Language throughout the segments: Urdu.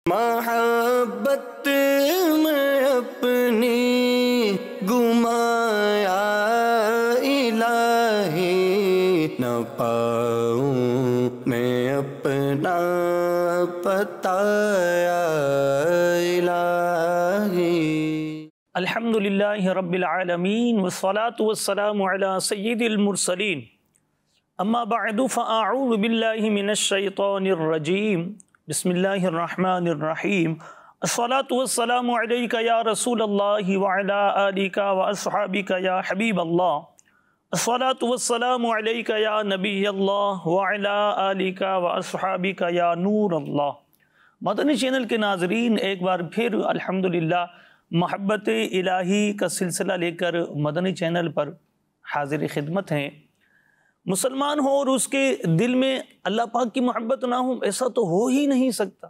محبت میں اپنی گمایا الہی، نہ پاؤں میں اپنا پتایا الہی۔ الحمدللہ رب العالمین والصلاة والسلام علی سید المرسلین، اما بعد فاعوذ باللہ من الشیطان الرجیم، بسم اللہ الرحمن الرحیم۔ الصلاة والسلام علیک یا رسول اللہ وعلی آلک واصحابک یا حبیب اللہ۔ الصلاة والسلام علیک یا نبی اللہ وعلی آلک واصحابک یا نور اللہ۔ مدنی چینل کے ناظرین، ایک بار پھر الحمدللہ محبت الہی کا سلسلہ لے کر مدنی چینل پر حاضر خدمت ہیں۔ مسلمان ہو اور اس کے دل میں اللہ پاک کی محبت نہ ہو، ایسا تو ہو ہی نہیں سکتا۔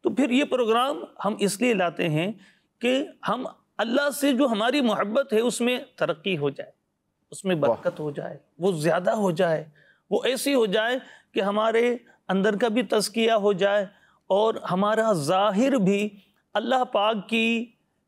تو پھر یہ پروگرام ہم اس لیے لاتے ہیں کہ ہم اللہ سے جو ہماری محبت ہے اس میں ترقی ہو جائے، اس میں برکت ہو جائے، وہ زیادہ ہو جائے، وہ ایسی ہو جائے کہ ہمارے اندر کا بھی تزکیہ ہو جائے اور ہمارا ظاہر بھی اللہ پاک کی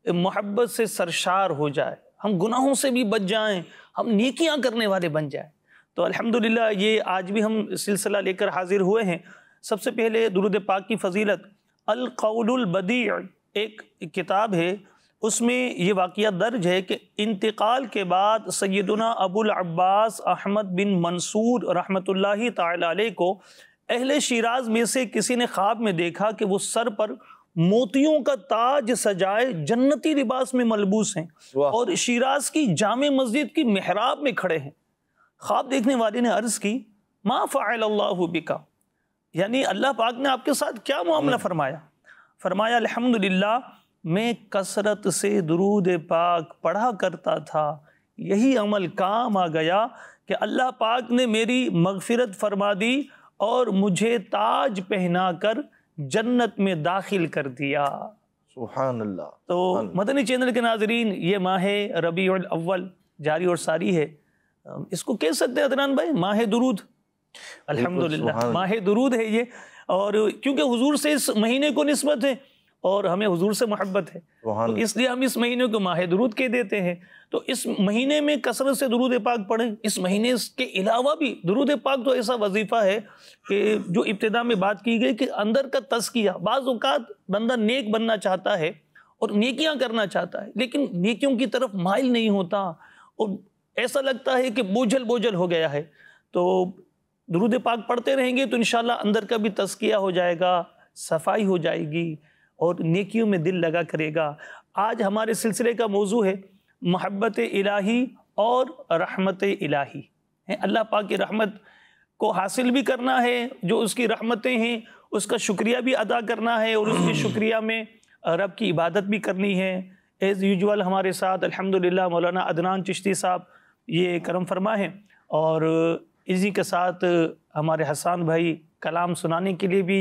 محبت سے سرشار ہو جائے، ہم گناہوں سے بھی بچ جائیں، ہم نیکیاں کرنے والے بن جائیں۔ تو الحمدللہ یہ آج بھی ہم سلسلہ لے کر حاضر ہوئے ہیں۔ سب سے پہلے درود پاک کی فضیلت، القول البدیع ایک کتاب ہے، اس میں یہ واقعہ درج ہے کہ انتقال کے بعد سیدنا ابو العباس احمد بن منصور رحمۃ اللہ تعالی علیہ کو اہل شیراز میں سے کسی نے خواب میں دیکھا کہ وہ سر پر موتیوں کا تاج سجائے جنتی لباس میں ملبوس ہیں اور شیراز کی جامع مسجد کی محراب میں کھڑے ہیں۔ خواب دیکھنے والے نے عرض کی، ما فعل اللہ بکا، یعنی اللہ پاک نے آپ کے ساتھ کیا معاملہ فرمایا؟ فرمایا الحمدللہ میں کثرت سے درود پاک پڑھا کرتا تھا، یہی عمل کام آ گیا کہ اللہ پاک نے میری مغفرت فرما دی اور مجھے تاج پہنا کر جنت میں داخل کر دیا۔ سبحان اللہ۔ تو مدنی چینل کے ناظرین، یہ ماہ ربیع الاول جاری اور ساری ہے، اس کو کہہ سکتے ہیں عدنان بھائی ماہ درود۔ الحمدللہ ماہ درود ہے یہ، اور کیونکہ حضور سے اس مہینے کو نسبت ہے اور ہمیں حضور سے محبت ہے، تو اس لیے ہم اس مہینے کو ماہ درود کہہ دیتے ہیں۔ تو اس مہینے میں کثرت سے درود پاک پڑھیں۔ اس مہینے کے علاوہ بھی درود پاک تو ایسا وظیفہ ہے کہ جو ابتدا میں بات کی گئی کہ اندر کا تزکیہ، بعض اوقات بندہ نیک بننا چاہتا ہے اور نیکیاں کرنا چاہتا ہے لیکن نیکیوں کی طرف مائل نہیں ہوتا اور ایسا لگتا ہے کہ بوجھل بوجھل ہو گیا ہے۔ تو درود پاک پڑھتے رہیں گے تو انشاءاللہ اندر کا بھی تزکیہ ہو جائے گا، صفائی ہو جائے گی اور نیکیوں میں دل لگا کرے گا۔ آج ہمارے سلسلے کا موضوع ہے محبت الہی اور رحمت الہی۔ اللہ پاک کی رحمت کو حاصل بھی کرنا ہے، جو اس کی رحمتیں ہیں اس کا شکریہ بھی ادا کرنا ہے اور اس کے شکریہ میں رب کی عبادت بھی کرنی ہے۔ ایز یوجول ہمارے ساتھ الحمدللہ مولانا عدنان چشتی صاحب یہ کرم فرما ہے، اور اسی کے ساتھ ہمارے حسان بھائی کلام سنانے کے لیے بھی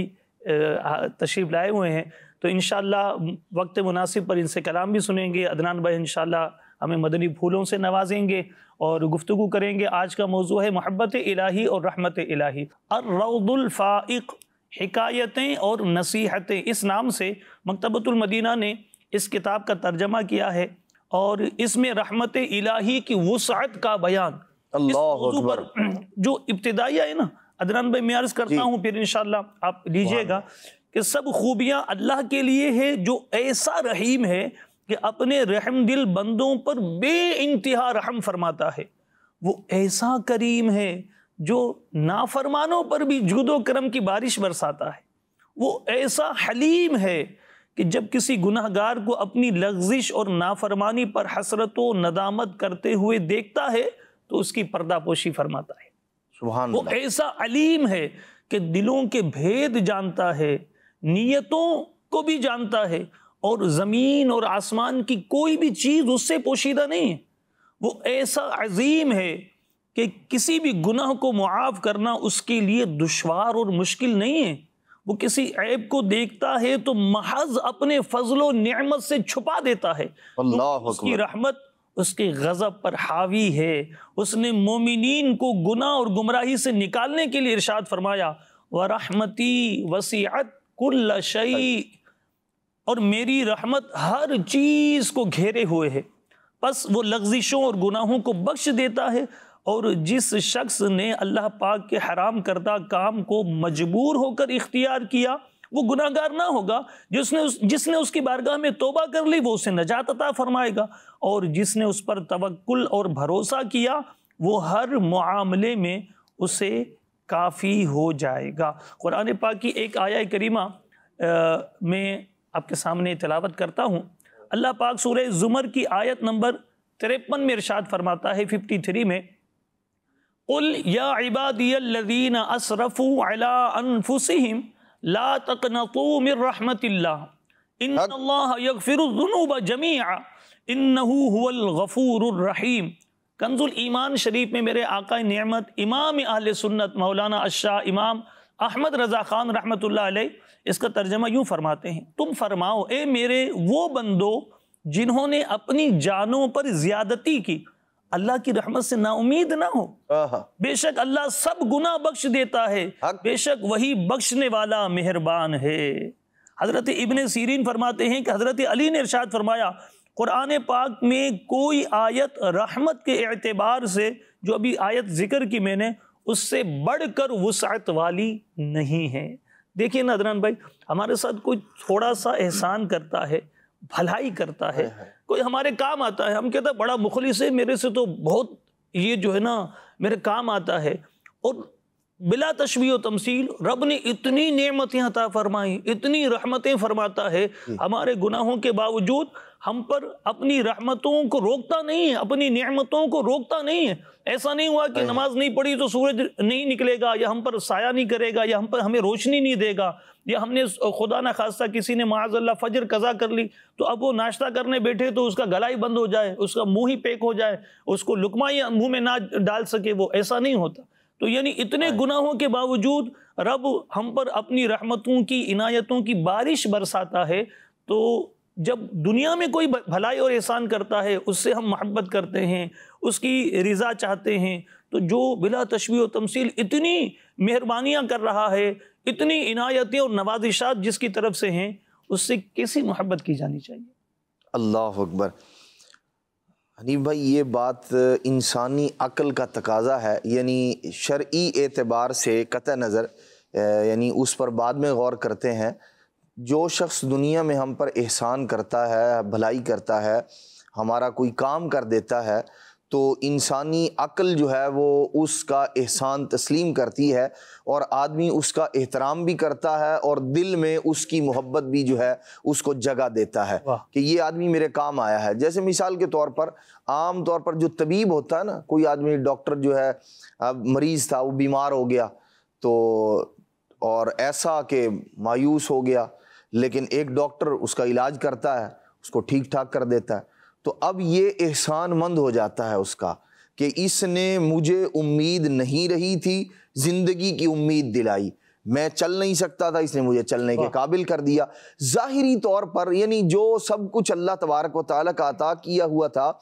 تشریف لائے ہوئے ہیں۔ تو انشاءاللہ وقت مناسب پر ان سے کلام بھی سنیں گے۔ عدنان بھائی انشاءاللہ ہمیں مدنی پھولوں سے نوازیں گے اور گفتگو کریں گے۔ آج کا موضوع ہے محبت الہی اور رحمت الہی۔ الروض الفائق، حکایتیں اور نصیحتیں، اس نام سے مکتبۃ المدینہ نے اس کتاب کا ترجمہ کیا ہے، اور اس میں رحمت الہی کی وسعت کا بیان، اس موضوع پر جو ابتدائیہ ہے نا عدنان بھائی، میں عرض کرتا ہوں پھر انشاءاللہ آپ لیجئے گا کہ سب خوبیاں اللہ کے لیے ہے جو ایسا رحیم ہے کہ اپنے رحم دل بندوں پر بے انتہا رحم فرماتا ہے۔ وہ ایسا کریم ہے جو نافرمانوں پر بھی جود و کرم کی بارش برساتا ہے۔ وہ ایسا حلیم ہے کہ جب کسی گناہ گار کو اپنی لغزش اور نافرمانی پر حسرت و ندامت کرتے ہوئے دیکھتا ہے تو اس کی پردہ پوشی فرماتا ہے۔ سبحان وہ اللہ۔ ایسا علیم ہے کہ دلوں کے بھید جانتا ہے، نیتوں کو بھی جانتا ہے، اور زمین اور آسمان کی کوئی بھی چیز اس سے پوشیدہ نہیں ہے۔ وہ ایسا عظیم ہے کہ کسی بھی گناہ کو معاف کرنا اس کے لیے دشوار اور مشکل نہیں ہے۔ وہ کسی عیب کو دیکھتا ہے تو محض اپنے فضل و نعمت سے چھپا دیتا ہے۔ اللہ اس کی اکبر۔ رحمت اس کے غضب پر حاوی ہے۔ اس نے مومنین کو گناہ اور گمراہی سے نکالنے کے لیے ارشاد فرمایا، وَرَحْمَتِي وَسِعَتْ كُلَّ شَيْءٍ، اور میری رحمت ہر چیز کو گھیرے ہوئے ہے، پس وہ لغزشوں اور گناہوں کو بخش دیتا ہے، اور جس شخص نے اللہ پاک کے حرام کردہ کام کو مجبور ہو کر اختیار کیا وہ گناہ گار نہ ہوگا، جس نے اس کی بارگاہ میں توبہ کر لی وہ اسے نجات عطا فرمائے گا، اور جس نے اس پر توکل اور بھروسہ کیا وہ ہر معاملے میں اسے کافی ہو جائے گا۔ قرآن پاک کی ایک آیہ کریمہ میں آپ کے سامنے تلاوت کرتا ہوں۔ اللہ پاک سورہ زمر کی آیت نمبر 53 میں ارشاد فرماتا ہے، 53 میں، قُلْ يَا عِبَادِيَ الَّذِينَ أَسْرَفُوا عَلَىٰ أَنفُسِهِمْ لَا تَقْنَطُوا مِن رَحْمَةِ اللَّهِ إِنَّ اللَّهَ يَغْفِرُ الذُّنُوبَ جَمِيعًا إِنَّهُ هُوَ الْغَفُورُ الرَّحِيمُ۔ کنز الایمان شریف میں میرے آقا نعمت امام اہل سنت مولانا الشاہ امام احمد رضا خان رحمۃ اللہ علیہ اس کا ترجمہ یوں فرماتے ہیں، تم فرماؤ اے میرے وہ بندو جنہوں نے اپنی جانوں پر زیادتی کی، اللہ کی رحمت سے نا امید نہ ہو، بے شک اللہ سب گناہ بخش دیتا ہے، بے شک وہی بخشنے والا مہربان ہے۔ حضرت ابن سیرین فرماتے ہیں کہ حضرت علی نے ارشاد فرمایا، قرآن پاک میں کوئی آیت رحمت کے اعتبار سے جو ابھی آیت ذکر کی میں نے، اس سے بڑھ کر وسعت والی نہیں ہے۔ دیکھیے نادران بھائی، ہمارے ساتھ کوئی تھوڑا سا احسان کرتا ہے، بھلائی کرتا ہے، کوئی ہمارے کام آتا ہے، ہم کہتا ہے بڑا مخلص ہے، میرے سے تو بہت یہ جو ہے نا میرے کام آتا ہے، اور بلا تشبیہ و تمثیل رب نے اتنی نعمتیں عطا فرمائی، اتنی رحمتیں فرماتا ہے، ہمارے گناہوں کے باوجود ہم پر اپنی رحمتوں کو روکتا نہیں ہے، اپنی نعمتوں کو روکتا نہیں ہے۔ ایسا نہیں ہوا کہ نماز نہیں پڑھی تو سورج نہیں نکلے گا، یا ہم پر سایہ نہیں کرے گا، یا ہمیں روشنی نہیں دے گا، یا ہم نے خدا نہ خواستہ کسی نے معاذ اللہ فجر قضا کر لی تو اب وہ ناشتہ کرنے بیٹھے تو اس کا گلا ہی بند ہو جائے، اس کا منہ ہی پیک ہو جائے، اس کو لقمہ ہی منہ میں نہ ڈال سکے، وہ ایسا نہیں ہوتا۔ تو یعنی اتنے گناہوں کے باوجود رب ہم پر اپنی رحمتوں کی عنایتوں کی بارش برساتا ہے، تو جب دنیا میں کوئی بھلائی اور احسان کرتا ہے اس سے ہم محبت کرتے ہیں، اس کی رضا چاہتے ہیں، تو جو بلا تشبیہ و تمثیل اتنی مہربانیاں کر رہا ہے، اتنی عنایتیں اور نوازشات جس کی طرف سے ہیں، اس سے کیسی محبت کی جانی چاہیے۔ اللہ اکبر۔ حنیف بھائی، یہ بات انسانی عقل کا تقاضا ہے، یعنی شرعی اعتبار سے قطع نظر یعنی اس پر بعد میں غور کرتے ہیں، جو شخص دنیا میں ہم پر احسان کرتا ہے، بھلائی کرتا ہے، ہمارا کوئی کام کر دیتا ہے، تو انسانی عقل جو ہے وہ اس کا احسان تسلیم کرتی ہے، اور آدمی اس کا احترام بھی کرتا ہے، اور دل میں اس کی محبت بھی جو ہے اس کو جگہ دیتا ہے کہ یہ آدمی میرے کام آیا ہے۔ جیسے مثال کے طور پر عام طور پر جو طبیب ہوتا ہے نا، کوئی آدمی ڈاکٹر جو ہے مریض تھا، وہ بیمار ہو گیا تو اور ایسا کہ مایوس ہو گیا، لیکن ایک ڈاکٹر اس کا علاج کرتا ہے، اس کو ٹھیک ٹھاک کر دیتا ہے، تو اب یہ احسان مند ہو جاتا ہے اس کا کہ اس نے مجھے امید نہیں رہی تھی، زندگی کی امید دلائی، میں چل نہیں سکتا تھا، اس نے مجھے چلنے کے قابل کر دیا۔ ظاہری طور پر یعنی جو سب کچھ اللہ تبارک و تعالیٰ کا عطا کیا ہوا تھا،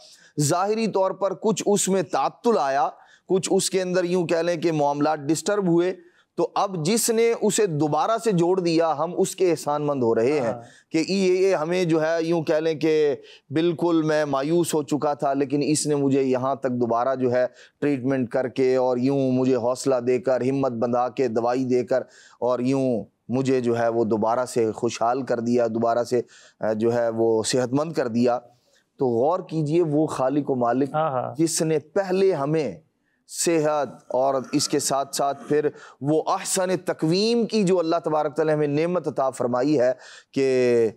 ظاہری طور پر کچھ اس میں تعطل آیا، کچھ اس کے اندر یوں کہہ لیں کہ معاملات ڈسٹرب ہوئے، تو اب جس نے اسے دوبارہ سے جوڑ دیا، ہم اس کے احسان مند ہو رہے ہیں کہ یہ ہمیں جو ہے یوں کہہ لیں کہ بالکل میں مایوس ہو چکا تھا، لیکن اس نے مجھے یہاں تک دوبارہ جو ہے ٹریٹمنٹ کر کے اور یوں مجھے حوصلہ دے کر، ہمت بندھا کے دوائی دے کر، اور یوں مجھے جو ہے وہ دوبارہ سے خوشحال کر دیا، دوبارہ سے جو ہے وہ صحت مند کر دیا۔ تو غور کیجئے، وہ خالق و مالک جس نے پہلے ہمیں صحت اور اس کے ساتھ ساتھ پھر وہ احسن تقویم کی جو اللہ تبارک تعالیٰ ہمیں نعمت عطا فرمائی ہے کہ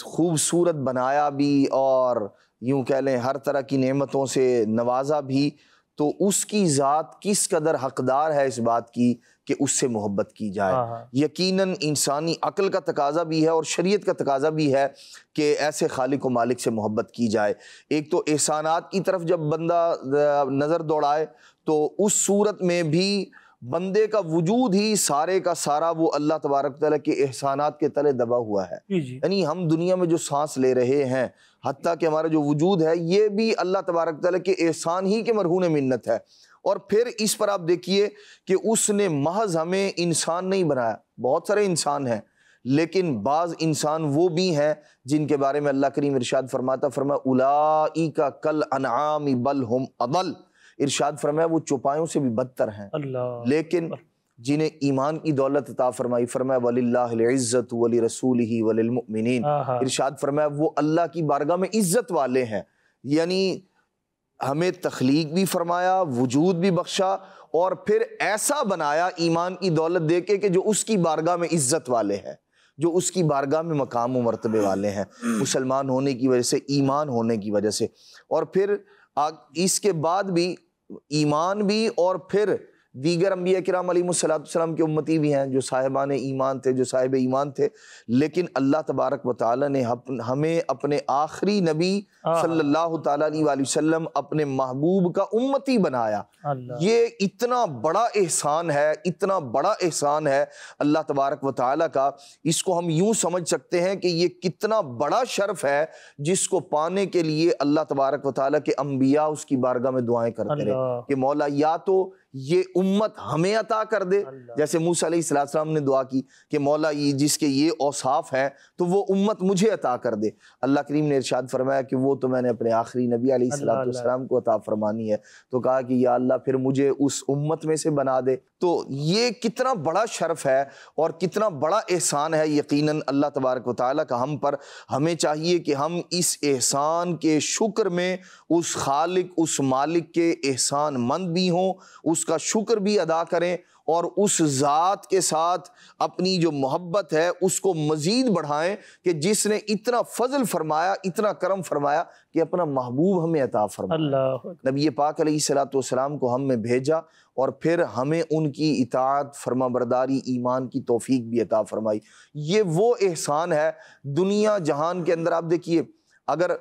خوبصورت بنایا بھی اور یوں کہہ لیں ہر طرح کی نعمتوں سے نوازا بھی، تو اس کی ذات کس قدر حقدار ہے اس بات کی کہ اس سے محبت کی جائے۔ یقیناً انسانی عقل کا تقاضا بھی ہے اور شریعت کا تقاضا بھی ہے کہ ایسے خالق و مالک سے محبت کی جائے۔ ایک تو احسانات کی طرف جب بندہ نظر دوڑائے تو اس صورت میں بھی بندے کا وجود ہی سارے کا سارا وہ اللہ تبارک تعالیٰ کے احسانات کے تلے دبا ہوا ہے۔ یعنی ہم دنیا میں جو سانس لے رہے ہیں، حتیٰ کہ ہمارا جو وجود ہے، یہ بھی اللہ تبارک تعالیٰ کے احسان ہی کے مرہون منت ہے۔ اور پھر اس پر آپ دیکھیے کہ اس نے محض ہمیں انسان نہیں بنایا، بہت سارے انسان ہیں، لیکن بعض انسان وہ بھی ہیں جن کے بارے میں اللہ کریم ارشاد فرماتا اولئک کالانعام بل ہم اضل، ارشاد فرمایا وہ چوپایوں سے بھی بدتر ہیں، لیکن جنہیں ایمان کی دولت عطا فرمائی، فرمایا وَلِلَّهِ الْعِزَّةُ وَلِرَسُولِهِ وَلِلْمُؤْمِنِينَ، ارشاد فرمایا وہ اللہ کی بارگاہ میں عزت والے ہیں، یعنی ہمیں تخلیق بھی فرمایا، وجود بھی بخشا، اور پھر ایسا بنایا ایمان کی دولت دے کے کہ جو اس کی بارگاہ میں عزت والے ہیں، جو اس کی بارگاہ میں مقام و مرتبے والے ہیں، مسلمان ہونے کی وجہ سے، ایمان ہونے کی وجہ سے، اور پھر اس کے بعد بھی ایمان بھی، اور پھر دیگر انبیاء کرام علیہ السلام کے امتی بھی ہیں جو صاحبان ایمان تھے، جو صاحب ایمان تھے، لیکن اللہ تبارک و تعالی نے ہمیں اپنے آخری نبی صلی اللہ تعالیٰ علیہ وآلہ وسلم اپنے محبوب کا امتی بنایا۔ یہ اتنا بڑا احسان ہے، اتنا بڑا احسان ہے اللہ تبارک و تعالیٰ کا، اس کو ہم یوں سمجھ سکتے ہیں کہ یہ کتنا بڑا شرف ہے جس کو پانے کے لیے اللہ تبارک و تعالیٰ کے انبیاء اس کی بارگاہ میں دعائیں کرتے رہے کہ مولا یا تو یہ امت ہمیں عطا کر دے، جیسے موسیٰ علیہ السلام نے دعا کی کہ مولا یہ جس کے یہ اوصاف ہیں تو وہ امت مجھے عطا کر دے۔ اللہ کریم نے ارشاد فرمایا کہ وہ تو میں نے اپنے آخری نبی علیہ السلام کو عطا فرمانی ہے، تو کہا کہ یا اللہ پھر مجھے اس امت میں سے بنا دے۔ تو یہ کتنا بڑا شرف ہے اور کتنا بڑا احسان ہے یقیناً اللہ تبارک و تعالیٰ کا ہم پر۔ ہمیں چاہیے کہ ہم اس احسان کے شکر میں اس خالق، اس مالک کے احسان مند بھی ہوں، اس کا شکر بھی ادا کریں، اور اس ذات کے ساتھ اپنی جو محبت ہے اس کو مزید بڑھائیں کہ جس نے اتنا فضل فرمایا، اتنا کرم فرمایا کہ اپنا محبوب ہمیں عطا فرمایا، نبی پاک علیہ السلام کو ہم میں بھیجا، اور پھر ہمیں ان کی اطاعت، فرما برداری، ایمان کی توفیق بھی عطا فرمائی۔ یہ وہ احسان ہے دنیا جہان کے اندر۔ آپ دیکھیے اگر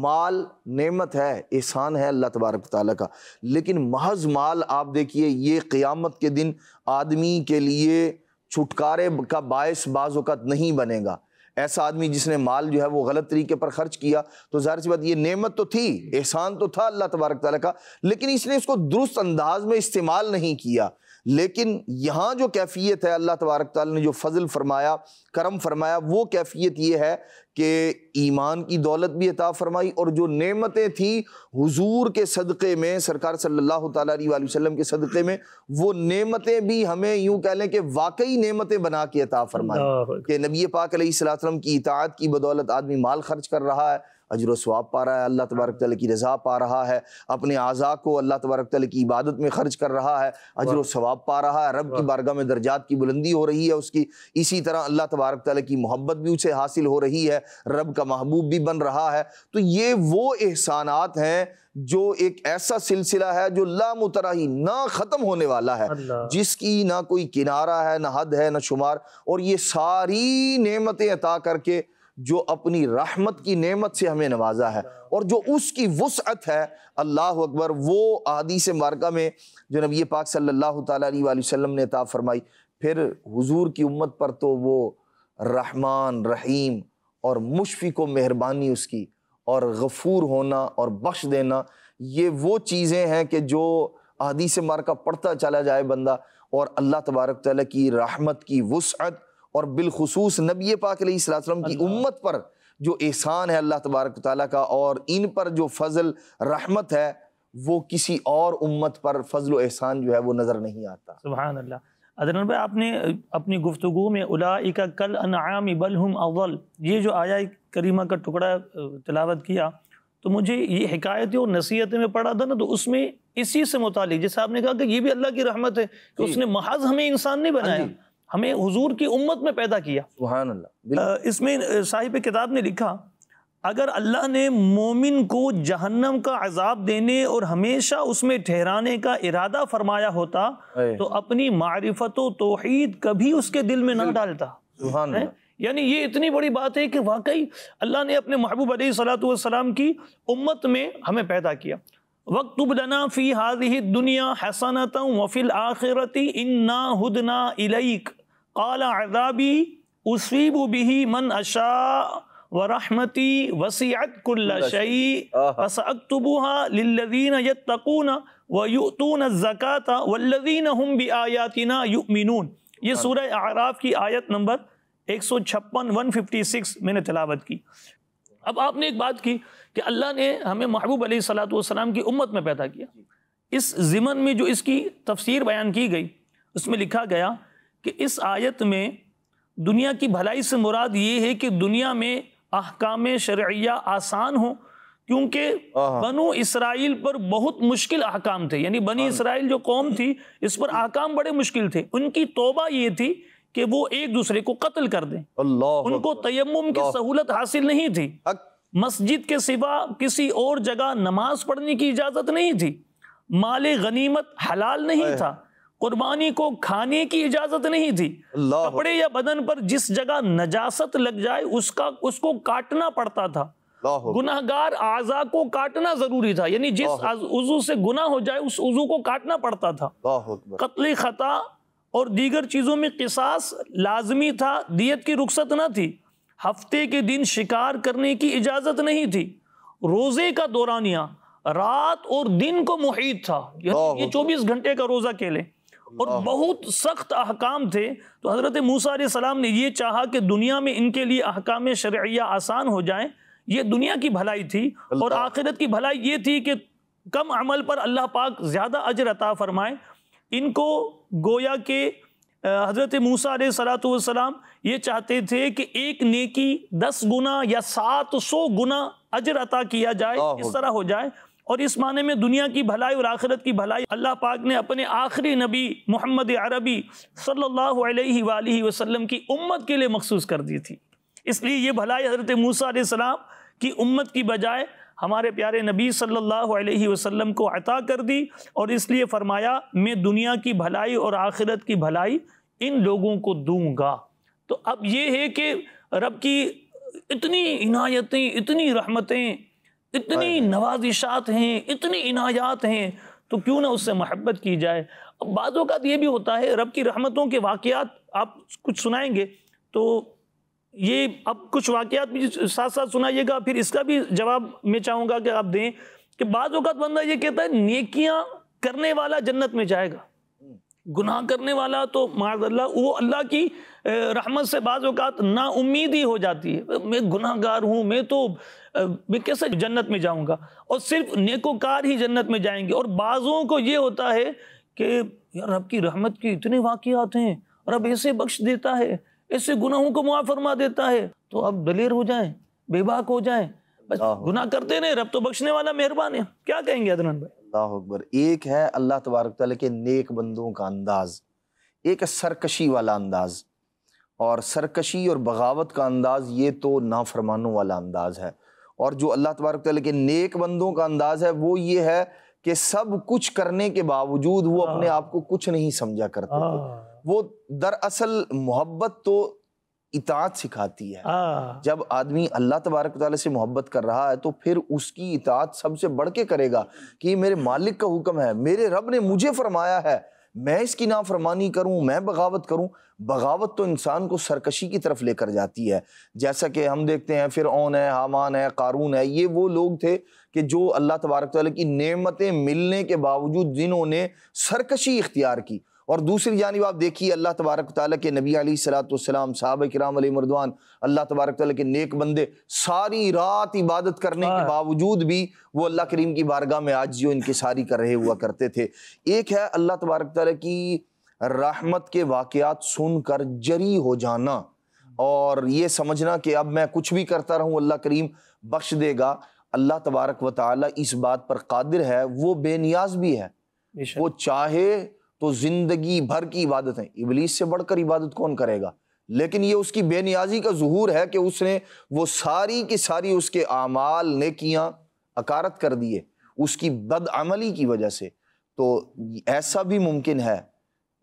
مال نعمت ہے، احسان ہے اللہ تبارک تعالیٰ کا، لیکن محض مال آپ دیکھیے یہ قیامت کے دن آدمی کے لیے چھٹکارے کا باعث بعض اوقات نہیں بنے گا۔ ایسا آدمی جس نے مال جو ہے وہ غلط طریقے پر خرچ کیا تو ظاہر سی بات یہ نعمت تو تھی، احسان تو تھا اللہ تبارک تعالیٰ کا، لیکن اس نے اس کو درست انداز میں استعمال نہیں کیا۔ لیکن یہاں جو کیفیت ہے اللہ تبارک تعالیٰ نے جو فضل فرمایا، کرم فرمایا، وہ کیفیت یہ ہے کہ ایمان کی دولت بھی عطا فرمائی، اور جو نعمتیں تھیں حضور کے صدقے میں، سرکار صلی اللہ تعالیٰ علیہ وآلہ وسلم کے صدقے میں، وہ نعمتیں بھی ہمیں یوں کہہ لیں کہ واقعی نعمتیں بنا کے عطا فرمائی کہ نبی پاک علیہ السلام کی اطاعت کی بدولت آدمی مال خرچ کر رہا ہے، اجر و ثواب پا رہا ہے، اللہ تبارک تعالیٰ کی رضا پا رہا ہے، اپنے اعضاء کو اللہ تبارک تعالیٰ کی عبادت میں خرچ کر رہا ہے، اجر و ثواب پا رہا ہے، رب کی بارگاہ میں درجات کی بلندی ہو رہی ہے اس کی، اسی طرح اللہ تبارک تعالیٰ کی محبت بھی اسے حاصل ہو رہی ہے، رب کا محبوب بھی بن رہا ہے۔ تو یہ وہ احسانات ہیں جو ایک ایسا سلسلہ ہے جو لامتناہی، نہ ختم ہونے والا ہے، جس کی نہ کوئی کنارہ ہے، نہ حد ہے، نہ شمار، اور یہ ساری نعمتیں عطا کر کے جو اپنی رحمت کی نعمت سے ہمیں نوازا ہے، اور جو اس کی وسعت ہے، اللہ اکبر، وہ احادیث مبارکہ میں جو نبی پاک صلی اللہ تعالیٰ علیہ وآلہ وسلم نے عطا فرمائی۔ پھر حضور کی امت پر تو وہ رحمان، رحیم اور مشفق و مہربانی اس کی، اور غفور ہونا اور بخش دینا، یہ وہ چیزیں ہیں کہ جو احادیث مبارکہ پڑھتا چلا جائے بندہ، اور اللہ تبارک تعالیٰ کی رحمت کی وسعت، اور بالخصوص نبی پاک علیہ السلام کی امت پر جو احسان ہے اللہ تبارک تعالیٰ کا، اور ان پر جو فضل رحمت ہے، وہ کسی اور امت پر فضل و احسان جو ہے وہ نظر نہیں آتا۔ سبحان اللہ۔ عدنان بھائی، آپ نے اپنی گفتگو میں اولئک کالانعام بل ہم اضل، یہ جو آیہ کریمہ کا ٹکڑا تلاوت کیا، تو مجھے یہ حکایتیں اور نصیحتیں میں پڑھا تھا نا، تو اس میں اسی سے متعلق جیسے آپ نے کہا کہ یہ بھی اللہ کی رحمت ہے کہ اس نے محض ہمیں انسان نہیں بنایا، ہمیں حضور کی امت میں پیدا کیا۔ سبحان اللہ۔ اس میں صاحب کتاب نے لکھا، اگر اللہ نے مومن کو جہنم کا عذاب دینے اور ہمیشہ اس میں ٹھہرانے کا ارادہ فرمایا ہوتا تو اپنی معرفت و توحید کبھی اس کے دل میں نہ ڈالتا۔ سبحان اللہ۔ یعنی یہ اتنی بڑی بات ہے کہ واقعی اللہ نے اپنے محبوب علیہ الصلوۃ والسلام کی امت میں ہمیں پیدا کیا۔ وَاكْتُبْ لَنَا فِي هَذِهِ الدُّنْيَا حَسَنَةً وَفِي الْآخِرَةِ إِنَّا هُدْنَا إِلَيْكَ قَالَ عَذَابِي أُصِيبُ بِهِ مَنْ أَشَاءُ وَرَحْمَتِي وَسِعَتْ كُلَّ شَيْءٍ فَسَأَكْتُبُهَا لِلَّذِينَ يَتَّقُونَ وَيُؤْتُونَ الزَّكَاةَ وَالَّذِينَ هُمْ بِآيَاتِنَا يُؤْمِنُونَ۔ یہ سورہ اعراف کی آیت نمبر 156 156 میں نے تلاوت کی۔ اب آپ نے ایک بات کی کہ اللہ نے ہمیں محبوب علیہ الصلوۃ والسلام کی امت میں پیدا کیا۔ اس ضمن میں جو اس کی تفسیر بیان کی گئی اس میں لکھا گیا کہ اس آیت میں دنیا کی بھلائی سے مراد یہ ہے کہ دنیا میں احکام شرعیہ آسان ہوں، کیونکہ بنو اسرائیل پر بہت مشکل احکام تھے، یعنی بنی اسرائیل جو قوم تھی اس پر احکام بڑے مشکل تھے۔ ان کی توبہ یہ تھی کہ وہ ایک دوسرے کو قتل کر دیں، ان کو تیمم کی سہولت حاصل نہیں تھی، مسجد کے سوا کسی اور جگہ نماز پڑھنے کی اجازت نہیں تھی، مال غنیمت حلال نہیں تھا، قربانی کو کھانے کی اجازت نہیں تھی، کپڑے یا بدن پر جس جگہ نجاست لگ جائے اس کو کاٹنا پڑتا تھا، گناہگار اعضاء کو کاٹنا ضروری تھا، یعنی جس عضو سے گناہ ہو جائے اس عضو کو کاٹنا پڑتا تھا، قتل خطا اور دیگر چیزوں میں قصاص لازمی تھا، دیت کی رخصت نہ تھی، ہفتے کے دن شکار کرنے کی اجازت نہیں تھی، روزے کا دورانیہ رات اور دن کو محیط تھا، یہ 24 گھنٹے کا روزہ کھیلے، اور بہت سخت احکام تھے۔ تو حضرت موسیٰ علیہ السلام نے یہ چاہا کہ دنیا میں ان کے لیے احکام شرعیہ آسان ہو جائیں، یہ دنیا کی بھلائی تھی، اور آخرت کی بھلائی یہ تھی کہ کم عمل پر اللہ پاک زیادہ اجر عطا فرمائے۔ ان کو گویا کہ حضرت موسیٰ علیہ السلام یہ چاہتے تھے کہ ایک نیکی 10 گنا یا 700 گنا اجر عطا کیا جائے، اس طرح ہو جائے، اور اس معنی میں دنیا کی بھلائی اور آخرت کی بھلائی اللہ پاک نے اپنے آخری نبی محمد عربی صلی اللہ علیہ وآلہ وسلم کی امت کے لیے مخصوص کر دی تھی۔ اس لیے یہ بھلائی حضرت موسیٰ علیہ السلام کی امت کی بجائے ہمارے پیارے نبی صلی اللہ علیہ وسلم کو عطا کر دی، اور اس لیے فرمایا میں دنیا کی بھلائی اور آخرت کی بھلائی ان لوگوں کو دوں گا۔ تو اب یہ ہے کہ رب کی اتنی عنایتیں، اتنی رحمتیں، اتنی نوازشات ہیں، اتنی عنایات ہیں، تو کیوں نہ اس سے محبت کی جائے۔ اب بعض اوقات یہ بھی ہوتا ہے رب کی رحمتوں کے واقعات آپ کچھ سنائیں گے تو یہ اب کچھ واقعات بھی ساتھ ساتھ سنائیے گا، پھر اس کا بھی جواب میں چاہوں گا کہ آپ دیں کہ بعض اوقات بندہ یہ کہتا ہے نیکیاں کرنے والا جنت میں جائے گا، گناہ کرنے والا تو معاذ اللہ وہ اللہ کی رحمت سے بعض اوقات نا امید ہی ہو جاتی ہے، میں گناہ گار ہوں، میں کیسے جنت میں جاؤں گا، اور صرف نیکوکار ہی جنت میں جائیں گے۔ اور بعضوں کو یہ ہوتا ہے کہ یار رب کی رحمت کے اتنے واقعات ہیں، رب ایسے بخش دیتا ہے، ایسے گناہوں کو معاف فرما دیتا ہے، تو اب دلیر ہو جائیں، بے باک ہو جائیں، بس گناہ کرتے نہیں، رب تو بخشنے والا مہربان ہے۔ کیا کہیں گے عدنان بھائی؟ اللہ اکبر۔ ایک ہے اللہ تبارک تعالیٰ کے نیک بندوں کا انداز، ایک ہے سرکشی والا انداز، اور سرکشی اور بغاوت کا انداز یہ تو نافرمانوں والا انداز ہے، اور جو اللہ تبارک تعالیٰ کے نیک بندوں کا انداز ہے وہ یہ ہے کہ سب کچھ کرنے کے باوجود وہ اپنے آپ کو کچھ نہیں سمجھا کرتے تھے۔ وہ دراصل محبت تو اطاعت سکھاتی ہے۔ جب آدمی اللہ تبارک تعالیٰ سے محبت کر رہا ہے تو پھر اس کی اطاعت سب سے بڑھ کے کرے گا کہ یہ میرے مالک کا حکم ہے، میرے رب نے مجھے فرمایا ہے، میں اس کی نافرمانی کروں، میں بغاوت کروں۔ بغاوت تو انسان کو سرکشی کی طرف لے کر جاتی ہے، جیسا کہ ہم دیکھتے ہیں فرعون ہے، حامان ہے، قارون ہے، یہ وہ لوگ تھے کہ جو اللہ تبارک تعالیٰ کی نعمتیں ملنے کے باوجود جنہوں نے سرکشی اختیار کی۔ اور دوسری جانب آپ دیکھیے اللہ تبارک تعالیٰ کے نبی علیہ الصلوۃ والسلام، صحابہ کرام علیہ مردوان، اللہ تبارک تعالیٰ کے نیک بندے ساری رات عبادت کرنے کے باوجود بھی وہ اللہ کریم کی بارگاہ میں عاجزی و انکساری کر رہے ہوا کرتے تھے۔ ایک ہے اللہ تبارک تعالیٰ کی رحمت کے واقعات سن کر جری ہو جانا اور یہ سمجھنا کہ اب میں کچھ بھی کرتا رہوں اللہ کریم بخش دے گا۔ اللہ تبارک و تعالیٰ اس بات پر قادر ہے، وہ بے نیاز بھی ہے، وہ چاہے تو زندگی بھر کی عبادت ہے، ابلیس سے بڑھ کر عبادت کون کرے گا، لیکن یہ اس کی بے نیازی کا ظہور ہے کہ اس نے وہ ساری کی ساری اس کے اعمال نیکیاں اکارت کر دیے اس کی بد عملی کی وجہ سے۔ تو ایسا بھی ممکن ہے،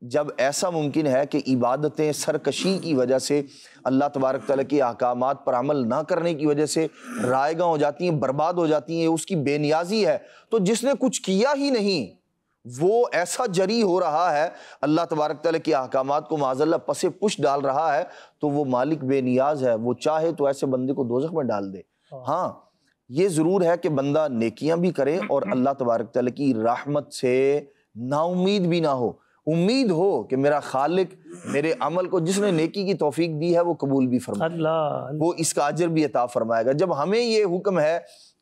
جب ایسا ممکن ہے کہ عبادتیں سرکشی کی وجہ سے، اللہ تبارک تعالیٰ کے احکامات پر عمل نہ کرنے کی وجہ سے رائیگاں ہو جاتی ہیں، برباد ہو جاتی ہیں، اس کی بے نیازی ہے۔ تو جس نے کچھ کیا ہی نہیں وہ ایسا جری ہو رہا ہے، اللہ تبارک تعالیٰ کے احکامات کو معاذ اللہ پس پش ڈال رہا ہے، تو وہ مالک بے نیاز ہے، وہ چاہے تو ایسے بندے کو دوزخ میں ڈال دے۔ ہاں یہ ضرور ہے کہ بندہ نیکیاں بھی کرے اور اللہ تبارک تعالیٰ کی رحمت سے نا امید بھی نہ ہو، امید ہو کہ میرا خالق میرے عمل کو جس نے نیکی کی توفیق دی ہے وہ قبول بھی فرمائے گا، وہ اس کا اجر بھی عطا فرمائے گا۔ جب ہمیں یہ حکم ہے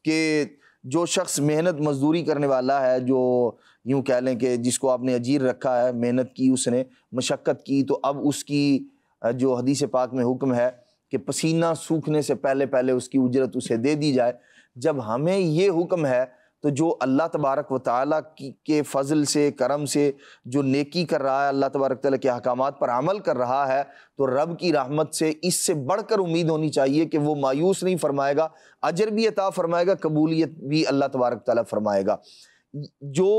کہ جو شخص محنت مزدوری کرنے والا ہے، جو یوں کہہ لیں کہ جس کو آپ نے اجیر رکھا ہے، محنت کی، اس نے مشقت کی، تو اب اس کی جو حدیث پاک میں حکم ہے کہ پسینہ سوکھنے سے پہلے پہلے اس کی اجرت اسے دے دی جائے۔ جب ہمیں یہ حکم ہے تو جو اللہ تبارک و تعالیٰ کے فضل سے، کرم سے جو نیکی کر رہا ہے، اللہ تبارک تعالیٰ کے احکامات پر عمل کر رہا ہے، تو رب کی رحمت سے اس سے بڑھ کر امید ہونی چاہیے کہ وہ مایوس نہیں فرمائے گا، اجر بھی عطا فرمائے گا، قبولیت بھی اللہ تبارک تعالیٰ فرمائے گا۔ جو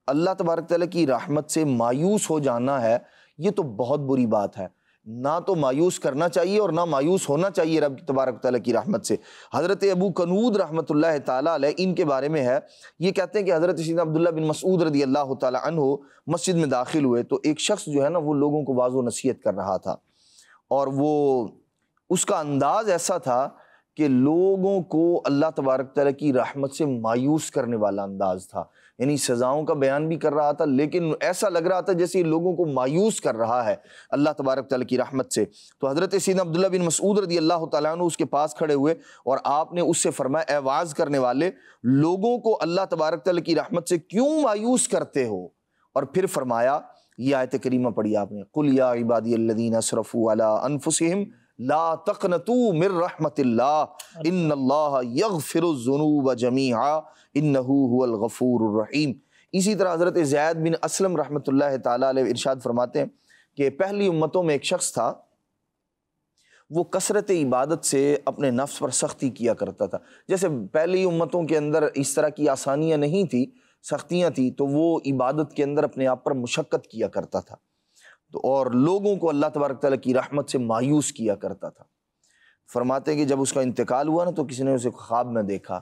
اللہ تبارک تعالیٰ کی رحمت سے مایوس ہو جانا ہے، یہ تو بہت بری بات ہے۔ نہ تو مایوس کرنا چاہیے اور نہ مایوس ہونا چاہیے رب تبارک تعالیٰ کی رحمت سے۔ حضرت ابو کنود رحمۃ اللہ تعالیٰ علیہ، ان کے بارے میں ہے، یہ کہتے ہیں کہ حضرت سیدنا عبداللہ بن مسعود رضی اللہ تعالیٰ عنہ مسجد میں داخل ہوئے تو ایک شخص جو ہے نا وہ لوگوں کو واعظ و نصیحت کر رہا تھا، اور وہ اس کا انداز ایسا تھا کہ لوگوں کو اللہ تبارک تعالیٰ کی رحمت سے مایوس کرنے والا انداز تھا، یعنی سزاؤں کا بیان بھی کر رہا تھا لیکن ایسا لگ رہا تھا جیسے لوگوں کو مایوس کر رہا ہے اللہ تبارک تعالیٰ کی رحمت سے۔ تو حضرت سیدنا عبداللہ بن مسعود رضی اللہ تعالیٰ عنہ اس کے پاس کھڑے ہوئے اور آپ نے اس سے فرمایا، اے واعظ کرنے والے، لوگوں کو اللہ تبارک تعالیٰ کی رحمت سے کیوں مایوس کرتے ہو؟ اور پھر فرمایا، یہ آیت کریمہ پڑھی آپ نے، قل یا عبادی الذین اسرفوا علی انفسہم لا تقنطوا من رحمت اللہ ان اللہ یغفر الذنوب جمیعا انہ هو الغفور الرحیم۔ اسی طرح حضرت زید بن اسلم رحمۃ اللہ تعالیٰ علیہ ارشاد فرماتے ہیں کہ پہلی امتوں میں ایک شخص تھا، وہ کثرت عبادت سے اپنے نفس پر سختی کیا کرتا تھا۔ جیسے پہلی امتوں کے اندر اس طرح کی آسانیاں نہیں تھی، سختیاں تھیں، تو وہ عبادت کے اندر اپنے آپ پر مشقت کیا کرتا تھا، اور لوگوں کو اللہ تبارک تعالیٰ کی رحمت سے مایوس کیا کرتا تھا۔ فرماتے ہیں کہ جب اس کا انتقال ہوا نا تو کسی نے اسے خواب میں دیکھا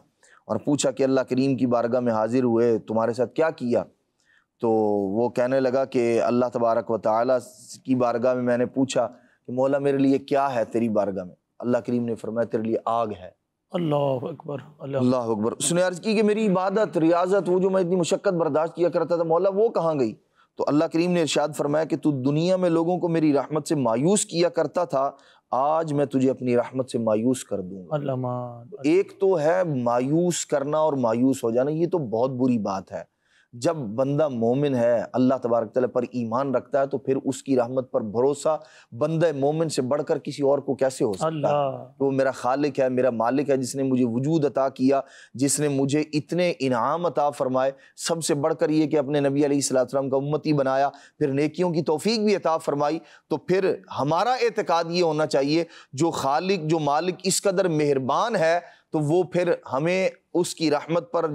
اور پوچھا کہ اللہ کریم کی بارگاہ میں حاضر ہوئے، تمہارے ساتھ کیا کیا؟ تو وہ کہنے لگا کہ اللہ تبارک و تعالیٰ کی بارگاہ میں نے پوچھا کہ مولا میرے لیے کیا ہے تیری بارگاہ میں؟ اللہ کریم نے فرمایا تیرے لیے آگ ہے۔ اللہ اکبر، اللہ اکبر۔ اس نے عرض کی کہ میری عبادت، ریاضت، وہ جو میں اتنی مشقت برداشت کیا کرتا تھا مولا وہ کہاں گئی؟ تو اللہ کریم نے ارشاد فرمایا کہ تو دنیا میں لوگوں کو میری رحمت سے مایوس کیا کرتا تھا، آج میں تجھے اپنی رحمت سے مایوس کر دوں گا۔ ایک تو ہے مایوس کرنا اور مایوس ہو جانا، یہ تو بہت بری بات ہے۔ جب بندہ مومن ہے، اللہ تبارک تعالیٰ پر ایمان رکھتا ہے، تو پھر اس کی رحمت پر بھروسہ بندہ مومن سے بڑھ کر کسی اور کو کیسے ہو سکتا ہے؟ وہ میرا خالق ہے، میرا مالک ہے، جس نے مجھے وجود عطا کیا، جس نے مجھے اتنے انعام عطا فرمائے، سب سے بڑھ کر یہ کہ اپنے نبی علیہ السلام کا امتی بنایا، پھر نیکیوں کی توفیق بھی عطا فرمائی۔ تو پھر ہمارا اعتقاد یہ ہونا چاہیے جو خالق، جو مالک اس قدر مہربان ہے، تو وہ پھر ہمیں اس کی رحمت پر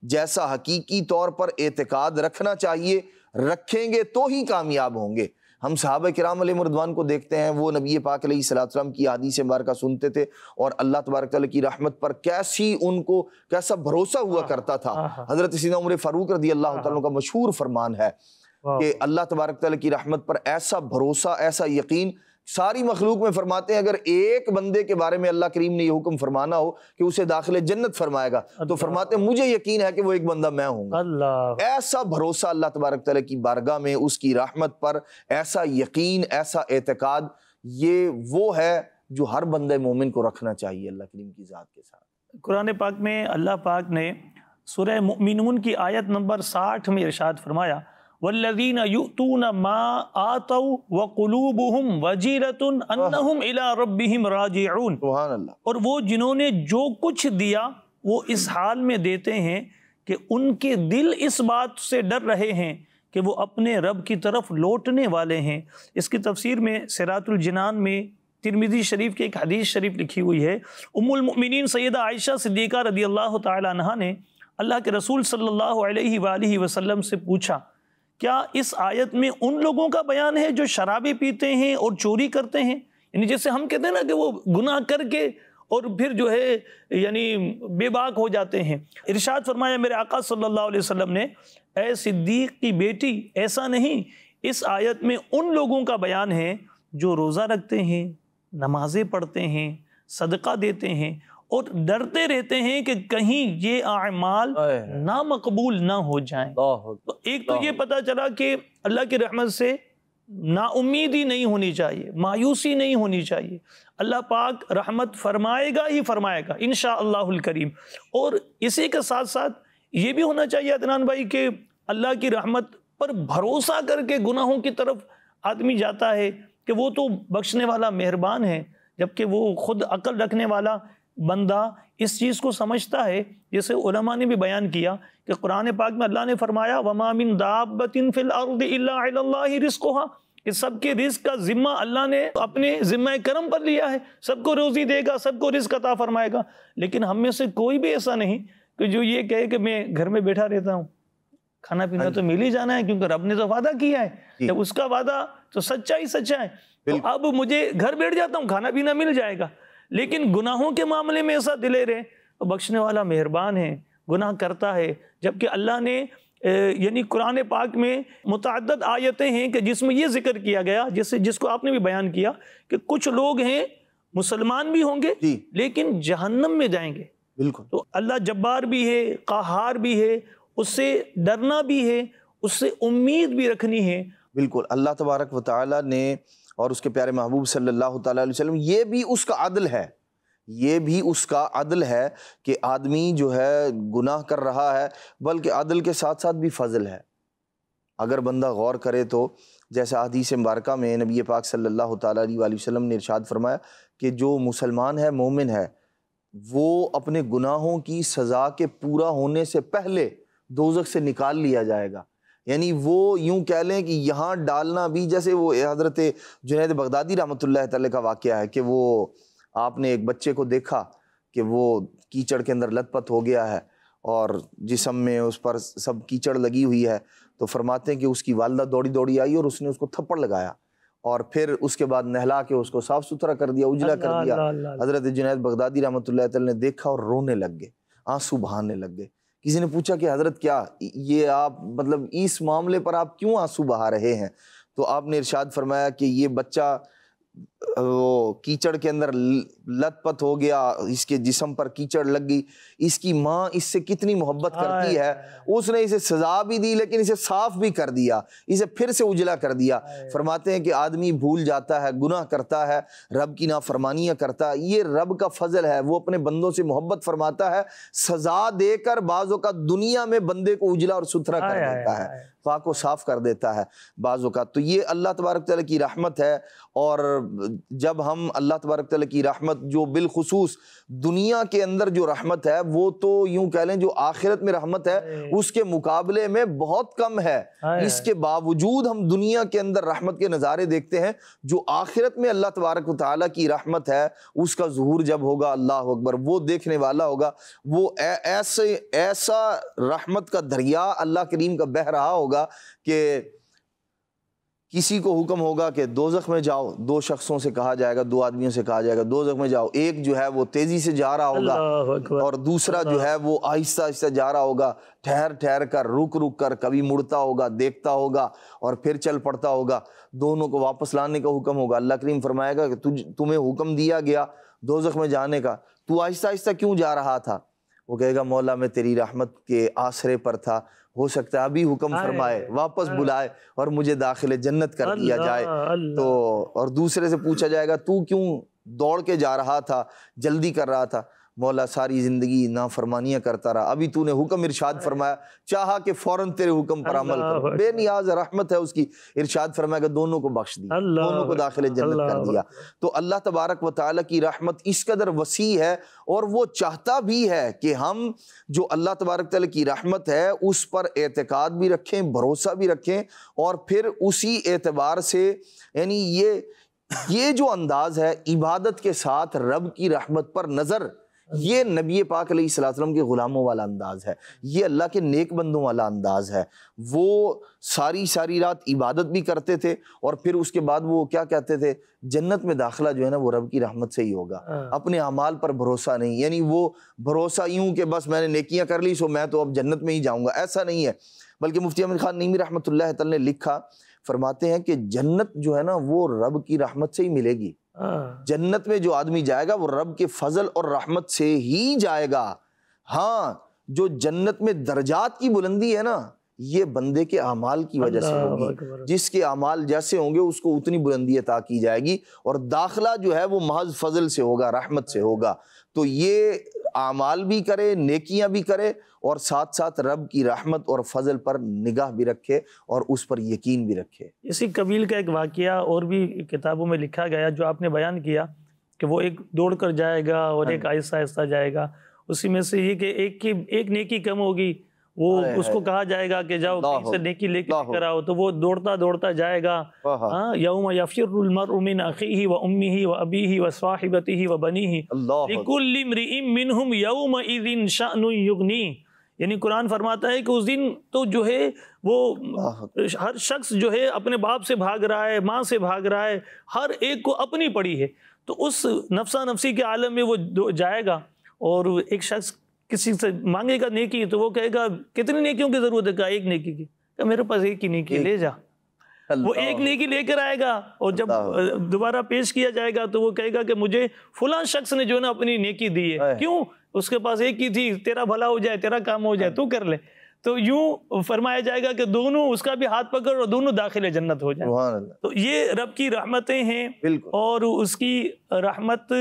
جیسا حقیقی طور پر اعتقاد رکھنا چاہیے، رکھیں گے تو ہی کامیاب ہوں گے۔ ہم صحابہ کرام علیہ رضوان کو دیکھتے ہیں، وہ نبی پاک علیہ السلام کی احادیث مبارکہ سنتے تھے اور اللہ تبارک تعالیٰ کی رحمت پر ان کو کیسا بھروسہ ہوا کرتا تھا۔ حضرت سیدنا عمر فاروق رضی اللہ تعالیٰ کا مشہور فرمان ہے کہ اللہ تبارک تعالیٰ کی رحمت پر ایسا بھروسہ، ایسا یقین، ساری مخلوق میں فرماتے ہیں اگر ایک بندے کے بارے میں اللہ کریم نے یہ حکم فرمانا ہو کہ اسے داخل جنت فرمائے گا، تو فرماتے ہیں مجھے یقین ہے کہ وہ ایک بندہ میں ہوں گا۔ ایسا بھروسہ اللہ تبارک تعالیٰ کی بارگاہ میں، اس کی رحمت پر ایسا یقین، ایسا اعتقاد، یہ وہ ہے جو ہر بندہ مومن کو رکھنا چاہیے اللہ کریم کی ذات کے ساتھ۔ قرآن پاک میں اللہ پاک نے سورہ مؤمنون کی آیت نمبر 60 میں ارشاد فرمایا، والذین یؤتون ما آتوا وقلوبہم وجیلۃ انہم الی ربہم راجعون۔ سبحان اللہ۔ اور وہ جنہوں نے جو کچھ دیا وہ اس حال میں دیتے ہیں کہ ان کے دل اس بات سے ڈر رہے ہیں کہ وہ اپنے رب کی طرف لوٹنے والے ہیں۔ اس کی تفسیر میں سراۃ الجنان میں ترمذی شریف کے ایک حدیث شریف لکھی ہوئی ہے، ام المؤمنین سیدہ عائشہ صدیقہ رضی اللہ تعالی عنہا نے اللہ کے رسول صلی اللہ علیہ وآلہ وسلم سے پوچھا، کیا اس آیت میں ان لوگوں کا بیان ہے جو شرابی پیتے ہیں اور چوری کرتے ہیں؟ یعنی جیسے ہم کہتے ہیں نا کہ وہ گناہ کر کے اور پھر جو ہے یعنی بے باک ہو جاتے ہیں۔ ارشاد فرمایا میرے آقا صلی اللہ علیہ وسلم نے، اے صدیق کی بیٹی ایسا نہیں، اس آیت میں ان لوگوں کا بیان ہے جو روزہ رکھتے ہیں، نمازیں پڑھتے ہیں، صدقہ دیتے ہیں اور ڈرتے رہتے ہیں کہ کہیں یہ اعمال نامقبول نہ ہو جائیں۔ تو ایک تو یہ پتہ چلا کہ اللہ کی رحمت سے نا امیدی نہیں ہونی چاہیے، مایوسی نہیں ہونی چاہیے، اللہ پاک رحمت فرمائے گا ہی فرمائے گا انشاءاللہ الکریم۔ اور اسی کے ساتھ ساتھ یہ بھی ہونا چاہیے عدنان بھائی کہ اللہ کی رحمت پر بھروسہ کر کے گناہوں کی طرف آدمی جاتا ہے کہ وہ تو بخشنے والا مہربان ہے، جبکہ وہ خود عقل رکھنے والا بندہ اس چیز کو سمجھتا ہے، جیسے علماء نے بھی بیان کیا کہ قرآن پاک میں اللہ نے فرمایا وَمَا مِن دَابَّةٍ فِي الْأَرْضِ إِلَّا عَلَى اللَّهِ رِزْقُهَا، کہ سب کے رزق کا ذمہ اللہ نے اپنے ذمہ کرم پر لیا ہے، سب کو روزی دے گا، سب کو رزق عطا فرمائے گا۔ لیکن ہم میں سے کوئی بھی ایسا نہیں کہ جو یہ کہے کہ میں گھر میں بیٹھا رہتا ہوں، کھانا پینا تو مل ہی جانا ہے کیونکہ رب نے تو وعدہ کیا ہے، جب اس کا وعدہ تو سچا ہی سچا ہے، تو اب مجھے گھر بیٹھ جاتا ہوں کھانا پینا مل جائے گا۔ لیکن گناہوں کے معاملے میں ایسا دلیر ہے، بخشنے والا مہربان ہے، گناہ کرتا ہے، جبکہ اللہ نے یعنی قرآن پاک میں متعدد آیتیں ہیں کہ جس میں یہ ذکر کیا گیا، جس کو آپ نے بھی بیان کیا کہ کچھ لوگ ہیں مسلمان بھی ہوں گے لیکن جہنم میں جائیں گے۔ بالکل، تو اللہ جبار بھی ہے، قہار بھی ہے، اس سے ڈرنا بھی ہے، اس سے امید بھی رکھنی ہے۔ بالکل، اللہ تبارک و تعالی نے اور اس کے پیارے محبوب صلی اللہ تعالیٰ علیہ وسلم، یہ بھی اس کا عدل ہے، یہ بھی اس کا عدل ہے کہ آدمی جو ہے گناہ کر رہا ہے، بلکہ عدل کے ساتھ ساتھ بھی فضل ہے۔ اگر بندہ غور کرے تو جیسے حدیث مبارکہ میں نبی پاک صلی اللہ تعالیٰ علیہ وسلم نے ارشاد فرمایا کہ جو مسلمان ہے، مومن ہے، وہ اپنے گناہوں کی سزا کے پورا ہونے سے پہلے دوزخ سے نکال لیا جائے گا۔ یعنی وہ یوں کہہ لیں کہ یہاں ڈالنا بھی، جیسے وہ حضرت جنید بغدادی رحمۃ اللہ تعالی کا واقعہ ہے کہ وہ آپ نے ایک بچے کو دیکھا کہ وہ کیچڑ کے اندر لت پت ہو گیا ہے اور جسم میں اس پر سب کیچڑ لگی ہوئی ہے، تو فرماتے ہیں کہ اس کی والدہ دوڑی دوڑی آئی اور اس نے اس کو تھپڑ لگایا اور پھر اس کے بعد نہلا کے اس کو صاف ستھرا کر دیا، اجلا کر دیا۔ حضرت جنید بغدادی رحمۃ اللہ تعالی نے دیکھا اور رونے لگ گئے، آنسو بہانے لگ گئے۔ کسی نے پوچھا کہ حضرت کیا یہ آپ مطلب اس معاملے پر آپ کیوں آنسو بہا رہے ہیں؟ تو آپ نے ارشاد فرمایا کہ یہ بچہ وہ کیچڑ کے اندر لت پت ہو گیا، اس کے جسم پر کیچڑ لگ گئی، اس کی ماں اس سے کتنی محبت کرتی ہے، اس نے اسے سزا بھی دی لیکن اسے صاف بھی کر دیا، اسے پھر سے اجلا کر دیا۔ فرماتے ہیں کہ آدمی بھول جاتا ہے، گناہ کرتا ہے، رب کی نافرمانیاں کرتا ہے، یہ رب کا فضل ہے، وہ اپنے بندوں سے محبت فرماتا ہے، سزا دے کر بعض اوقات دنیا میں بندے کو اجلا اور ستھرا کر دیتا ہے، پاک و صاف کر دیتا ہے بعض اوقات۔ تو یہ اللہ تبارک تعالیٰ کی رحمت ہے، اور جب ہم اللہ تبارک تعالیٰ کی رحمت جو بالخصوص دنیا کے اندر جو رحمت ہے وہ تو یوں کہہ لیں جو آخرت میں رحمت ہے اس کے مقابلے میں بہت کم ہے، اس کے باوجود ہم دنیا کے اندر رحمت کے نظارے دیکھتے ہیں، جو آخرت میں اللہ تبارک و تعالیٰ کی رحمت ہے اس کا ظہور جب ہوگا، اللہ اکبر، وہ دیکھنے والا ہوگا، وہ ایسا رحمت کا دریا اللہ کریم کا بہہ رہا ہوگا کہ کسی کو حکم ہوگا کہ دوزخ میں جاؤ، دو شخصوں سے کہا جائے گا، دو آدمیوں سے کہا جائے گا دوزخ میں جاؤ، ایک جو ہے وہ تیزی سے جا رہا ہوگا اور دوسرا جو ہے وہ آہستہ آہستہ جا رہا ہوگا، ٹھہر ٹھہر کر، رک رک کر، کبھی مڑتا ہوگا، دیکھتا ہوگا اور پھر چل پڑتا ہوگا، دونوں کو واپس لانے کا حکم ہوگا۔ اللہ کریم فرمائے گا کہ تمہیں حکم دیا گیا دوزخ میں جانے کا، تو آہستہ آہستہ کیوں جا رہا تھا؟ وہ کہے گا مولا میں تیری رحمت کے آسرے پر تھا، ہو سکتا ہے ابھی حکم فرمائے، واپس بلائے اور مجھے داخل جنت کر دیا جائے۔ تو اور دوسرے سے پوچھا جائے گا تو کیوں دوڑ کے جا رہا تھا، جلدی کر رہا تھا؟ مولا ساری زندگی نافرمانیاں کرتا رہا، ابھی تو نے حکم ارشاد فرمایا، چاہا کہ فوراً تیرے حکم پر عمل کرو، بے نیاز رحمت ہے اس کی، ارشاد فرمائے گا دونوں کو بخش دیا، دونوں کو داخل جنت کر دیا۔ تو اللہ تبارک و تعالیٰ کی رحمت اس قدر وسیع ہے اور وہ چاہتا بھی ہے کہ ہم جو اللہ تبارک تعالیٰ کی رحمت ہے اس پر اعتقاد بھی رکھیں، بھروسہ بھی رکھیں، اور پھر اسی اعتبار سے یعنی یہ جو انداز ہے عبادت کے ساتھ رب کی رحمت پر نظر، یہ نبی پاک علیہ السلام کے غلاموں والا انداز ہے، یہ اللہ کے نیک بندوں والا انداز ہے۔ وہ ساری رات عبادت بھی کرتے تھے اور پھر اس کے بعد وہ کیا کہتے تھے، جنت میں داخلہ جو ہے نا وہ رب کی رحمت سے ہی ہوگا، اپنے اعمال پر بھروسہ نہیں، یعنی وہ بھروسہ یوں کہ بس میں نے نیکیاں کر لی سو میں تو اب جنت میں ہی جاؤں گا، ایسا نہیں ہے۔ بلکہ مفتی احمد خان نیمی رحمۃ اللہ تعالی نے لکھا، فرماتے ہیں کہ جنت جو ہے نا وہ رب کی رحمت سے ہی ملے گی، جنت میں جو آدمی جائے گا وہ رب کے فضل اور رحمت سے ہی جائے گا۔ ہاں جو جنت میں درجات کی بلندی ہے نا، یہ بندے کے اعمال کی وجہ سے ہوگی، جس کے اعمال جیسے ہوں گے اس کو اتنی بلندی عطا کی جائے گی، اور داخلہ جو ہے وہ محض فضل سے ہوگا، رحمت سے ہوگا۔ تو یہ اعمال بھی کرے، نیکیاں بھی کرے، اور ساتھ ساتھ رب کی رحمت اور فضل پر نگاہ بھی رکھے اور اس پر یقین بھی رکھے۔ اسی قبیل کا ایک واقعہ اور بھی کتابوں میں لکھا گیا، جو آپ نے بیان کیا کہ وہ ایک دوڑ کر جائے گا اور ایک آہستہ آہستہ جائے گا، اسی میں سے یہ کہ ایک نیکی کم ہوگی، وہ اس کو کہا جائے گا کہ جاؤ کہیں سے نیکی لے کر آؤ، تو وہ دوڑتا دوڑتا جائے گا۔ یوم یفر المرء من اخیہ وامہ وابیہ وصاحبتہ وبنیہ لکل امرئ منہم یومئذ شأن یغنیہ، یعنی قرآن فرماتا ہے کہ اس دن تو جو ہے وہ ہر شخص جو ہے اپنے باپ سے بھاگ رہا ہے، ماں سے بھاگ رہا ہے، ہر ایک کو اپنی پڑی ہے، تو اس نفسا نفسی کے عالم میں وہ جائے گا، اور ایک شخص کسی سے مانگے گا نیکی، تو وہ کہے گا کتنی نیکیوں کی ضرورت ہے؟ کہا ایک نیکی کی، کہ میرے پاس ایک ہی نیکی لے جا۔ وہ ایک نیکی لے کر آئے گا، اور جب دوبارہ پیش کیا جائے گا تو وہ کہے گا کہ مجھے فلاں شخص نے جو نا اپنی نیکی دی ہے، کیوں؟ اس کے پاس ایک ہی تھی، تیرا بھلا ہو جائے، تیرا کام ہو جائے، تو کر لے۔ تو یوں فرمایا جائے گا کہ دونوں اس کا بھی ہاتھ پکڑ اور دونوں داخل جنت ہو جائیں۔ تو یہ رب کی رحمتیں ہیں، اور اس کی رحمت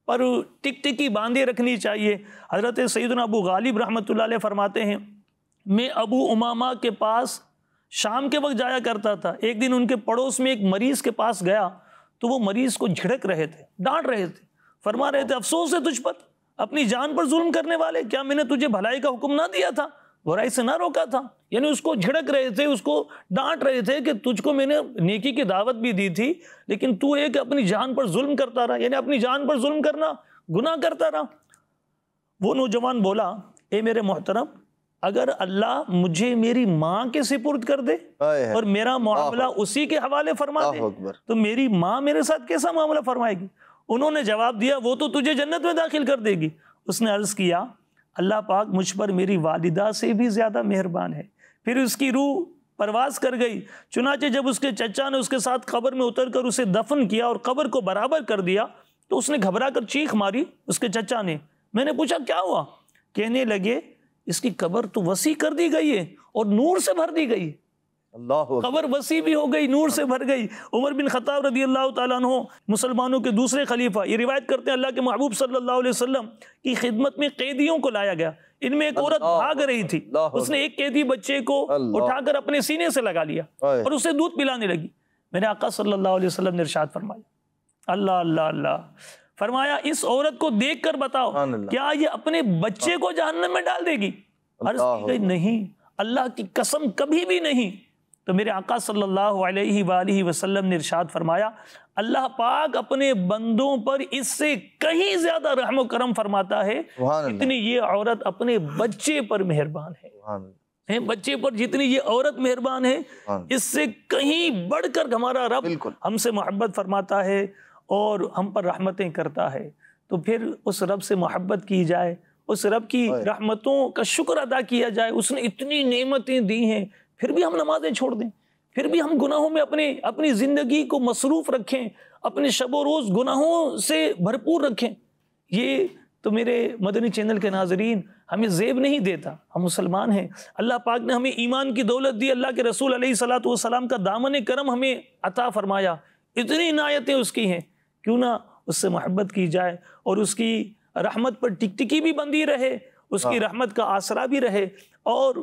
پر ٹک ٹکی باندھے رکھنی چاہیے۔ حضرت سیدنا ابو غالب رحمۃ اللہ علیہ فرماتے ہیں، میں ابو امامہ کے پاس شام کے وقت جایا کرتا تھا۔ ایک دن ان کے پڑوس میں ایک مریض کے پاس گیا، تو وہ مریض کو جھڑک رہے تھے، ڈانٹ رہے تھے، فرما رہے تھے افسوس ہے تجھ پر، اپنی جان پر ظلم کرنے والے، کیا میں نے تجھے بھلائی کا حکم نہ دیا تھا، برائی سے نہ روکا تھا؟ یعنی اس کو جھڑک رہے تھے، اس کو ڈانٹ رہے تھے کہ تجھ کو میں نے نیکی کی دعوت بھی دی تھی، لیکن تو ایک اپنی جان پر ظلم کرتا رہا، یعنی اپنی جان پر ظلم کرنا گناہ کرتا رہا۔ وہ نوجوان بولا، اے میرے محترم، اگر اللہ مجھے میری ماں کے سپرد کر دے اور میرا معاملہ اسی کے حوالے فرما دے، تو میری ماں میرے ساتھ کیسا معاملہ فرمائے گی؟ انہوں نے جواب دیا، وہ تو تجھے جنت میں داخل کر دے گی۔ اس نے عرض کیا، اللہ پاک مجھ پر میری والدہ سے بھی زیادہ مہربان ہے۔ پھر اس کی روح پرواز کر گئی۔ چنانچہ جب اس کے چچا نے اس کے ساتھ قبر میں اتر کر اسے دفن کیا اور قبر کو برابر کر دیا، تو اس نے گھبرا کر چیخ ماری، اس کے چچا نے۔ میں نے پوچھا کیا ہوا؟ کہنے لگے، اس کی قبر تو وسیع کر دی گئی ہے اور نور سے بھر دی گئی۔ قبر وسیع بھی ہو گئی، نور سے بھر گئی۔ عمر بن خطاب رضی اللہ تعالیٰ عنہ مسلمانوں کے دوسرے خلیفہ، یہ روایت کرتے ہیں اللہ کے محبوب صلی اللہ علیہ وسلم کی خدمت میں قیدیوں کو لایا گیا۔ ان میں ایک عورت بھاگ رہی تھی، اس نے ایک قیدی بچے کو اٹھا کر اپنے سینے سے لگا لیا اور اسے دودھ پلانے لگی۔ میرے آقا صلی اللہ علیہ وسلم نے ارشاد فرمایا، اللہ اللہ اللہ، فرمایا اس عورت کو دیکھ کر بتاؤ کیا یہ اپنے بچے کو جہنم میں ڈال دے گی؟ عرض کی گئی نہیں، اللہ کی قسم کبھی بھی نہیں۔ تو میرے آقا صلی اللہ علیہ وآلہ وسلم نے ارشاد فرمایا، اللہ پاک اپنے بندوں پر اس سے کہیں زیادہ رحم و کرم فرماتا ہے جتنی یہ عورت اپنے بچے پر مہربان ہے۔ بچے پر جتنی یہ عورت مہربان ہے، اس سے کہیں بڑھ کر ہمارا رب ہم سے محبت فرماتا ہے اور ہم پر رحمتیں کرتا ہے۔ تو پھر اس رب سے محبت کی جائے، اس رب کی رحمتوں کا شکر ادا کیا جائے۔ اس نے اتنی نعمتیں دی ہیں، پھر بھی ہم نمازیں چھوڑ دیں، پھر بھی ہم گناہوں میں اپنی زندگی کو مصروف رکھیں، اپنے شب و روز گناہوں سے بھرپور رکھیں۔ یہ تو میرے مدنی چینل کے ناظرین ہمیں زیب نہیں دیتا، ہم مسلمان ہیں، اللہ پاک نے ہمیں ایمان کی دولت دی، اللہ کے رسول علیہ الصلوۃ والسلام کا دامن کرم ہمیں عطا فرمایا، اتنی عنایتیں اس کی ہیں، کیوں نہ اس سے محبت کی جائے اور اس کی رحمت پر ٹکٹکی بھی بندی رہے، اس کی رحمت کا آسرا بھی رہے، اور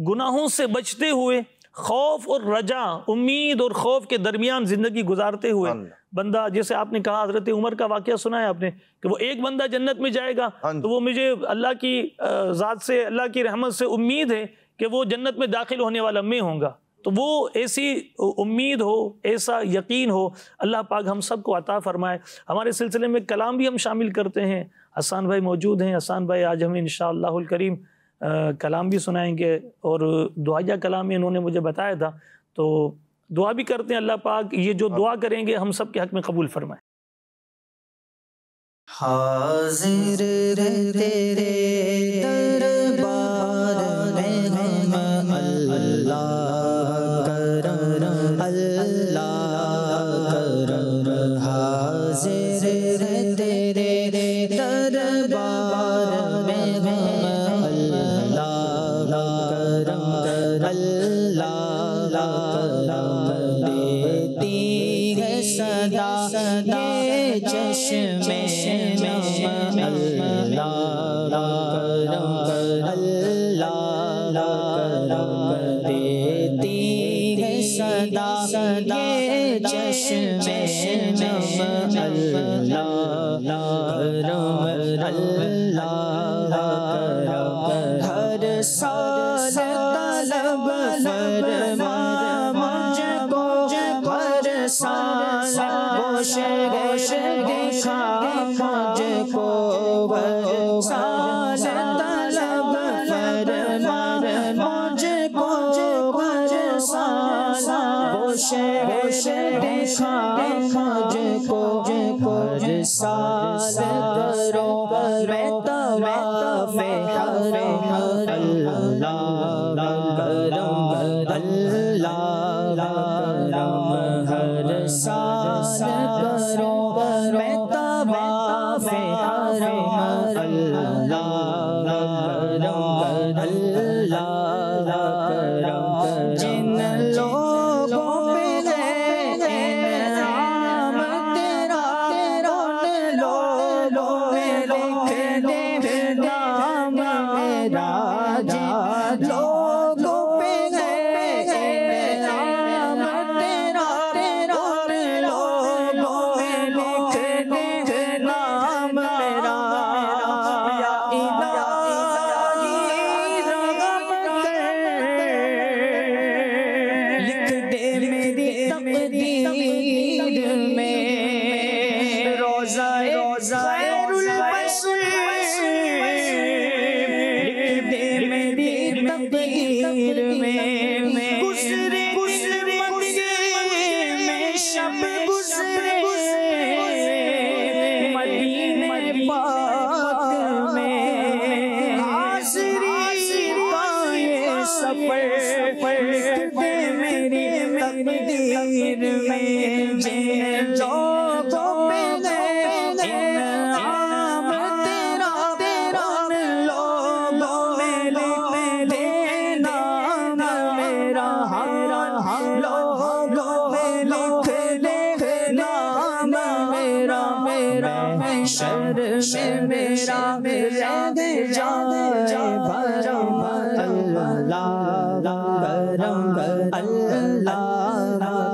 گناہوں سے بچتے ہوئے خوف اور رجا، امید اور خوف کے درمیان زندگی گزارتے ہوئے بندہ، جیسے آپ نے کہا حضرت عمر کا واقعہ سنا ہے آپ نے کہ وہ ایک بندہ جنت میں جائے گا، تو وہ مجھے اللہ کی ذات سے، اللہ کی رحمت سے امید ہے کہ وہ جنت میں داخل ہونے والا میں ہوں گا۔ تو وہ ایسی امید ہو، ایسا یقین ہو، اللہ پاک ہم سب کو عطا فرمائے۔ ہمارے سلسلے میں کلام بھی ہم شامل کرتے ہیں، حسان بھائی موجود ہیں، حسان بھائی آج ہمیں انشاءاللہ الکریم کلام بھی سنائیں گے، اور دعائیہ کلام میں انہوں نے مجھے بتایا تھا، تو دعا بھی کرتے ہیں اللہ پاک یہ جو دعا کریں گے ہم سب کے حق میں قبول فرمائے۔ حاضر تیرے دربار میں ہم اللہ کرم، اللہ کرم، دربار میں ہم اللہ کرم اللہ کرم دیتی ہے صدا یہ چشم نم اللہ کرم اللہ کرم دیتی ہے صدا یہ چشم نم اللہ کرم اللہ کرم ہر سال طلب فرما مجھ کو ہر سال گوش دکھا مجھ کو ہر سال طلب فرما مجھ کو ہر سال گوش دکھا مجھ کو ہر سال کرو میں طواف حرم اللہ کرم اللہ کرم ہر سال کرو میں طواف حرم اللہ کرم اللہ کرم جن لوگوں پہ انعام تیرا ان لوگوں میں لکھ دے نام میرا جن لوگوں پہ انعام تیرا ان لوگوں میں لکھ دے نام میرا یا الہی رحم کر لکھ دے میری تقدیر میں روزہ خیر البشر لکھ دے میری تقدیر میں گزرے مدینے میں شب گزرے مدینے پاک میں حاضری کا یہ سفر لکھ دے میری تقدیر میں جن لوگوں پہ انعام تیرا ان لوگوں میں لکھ دے نام میرا ہر لوگوں میں لکھ دے نام میرا شر میں میرا دے جائے بھرم اللہ کرم اللہ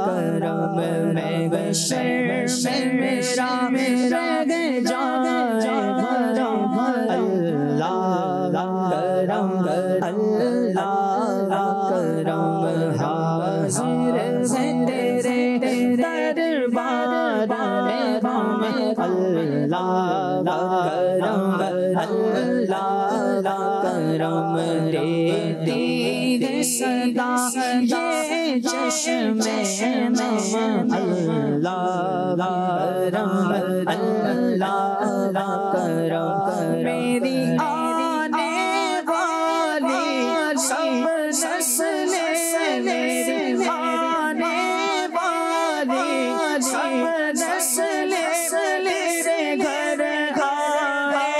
کرم میں شر میں میرا دے جائے بھرم اللہ کرم اللہ کرم حاضر ہے تیرے دربار میں ہم اللہ کرم اللہ کرم دیتی ہے صدا یہ چشم نم اللہ کرم اللہ کرم میری آنے والی سب نسلیں میری آنے والی سب نسلیں میرے گھر آئے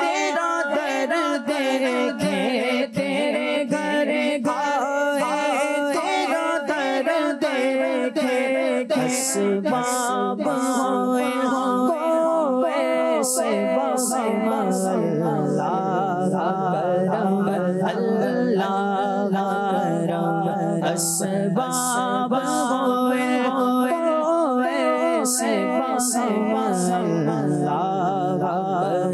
تیرا در دیکھے تیرے گھر آئے تیرا در دیکھے اسباب ہوئے کو ایسے بسم اللہ کرم اللہ کرم اسباب ہوئے کو ایسے بسم اللہ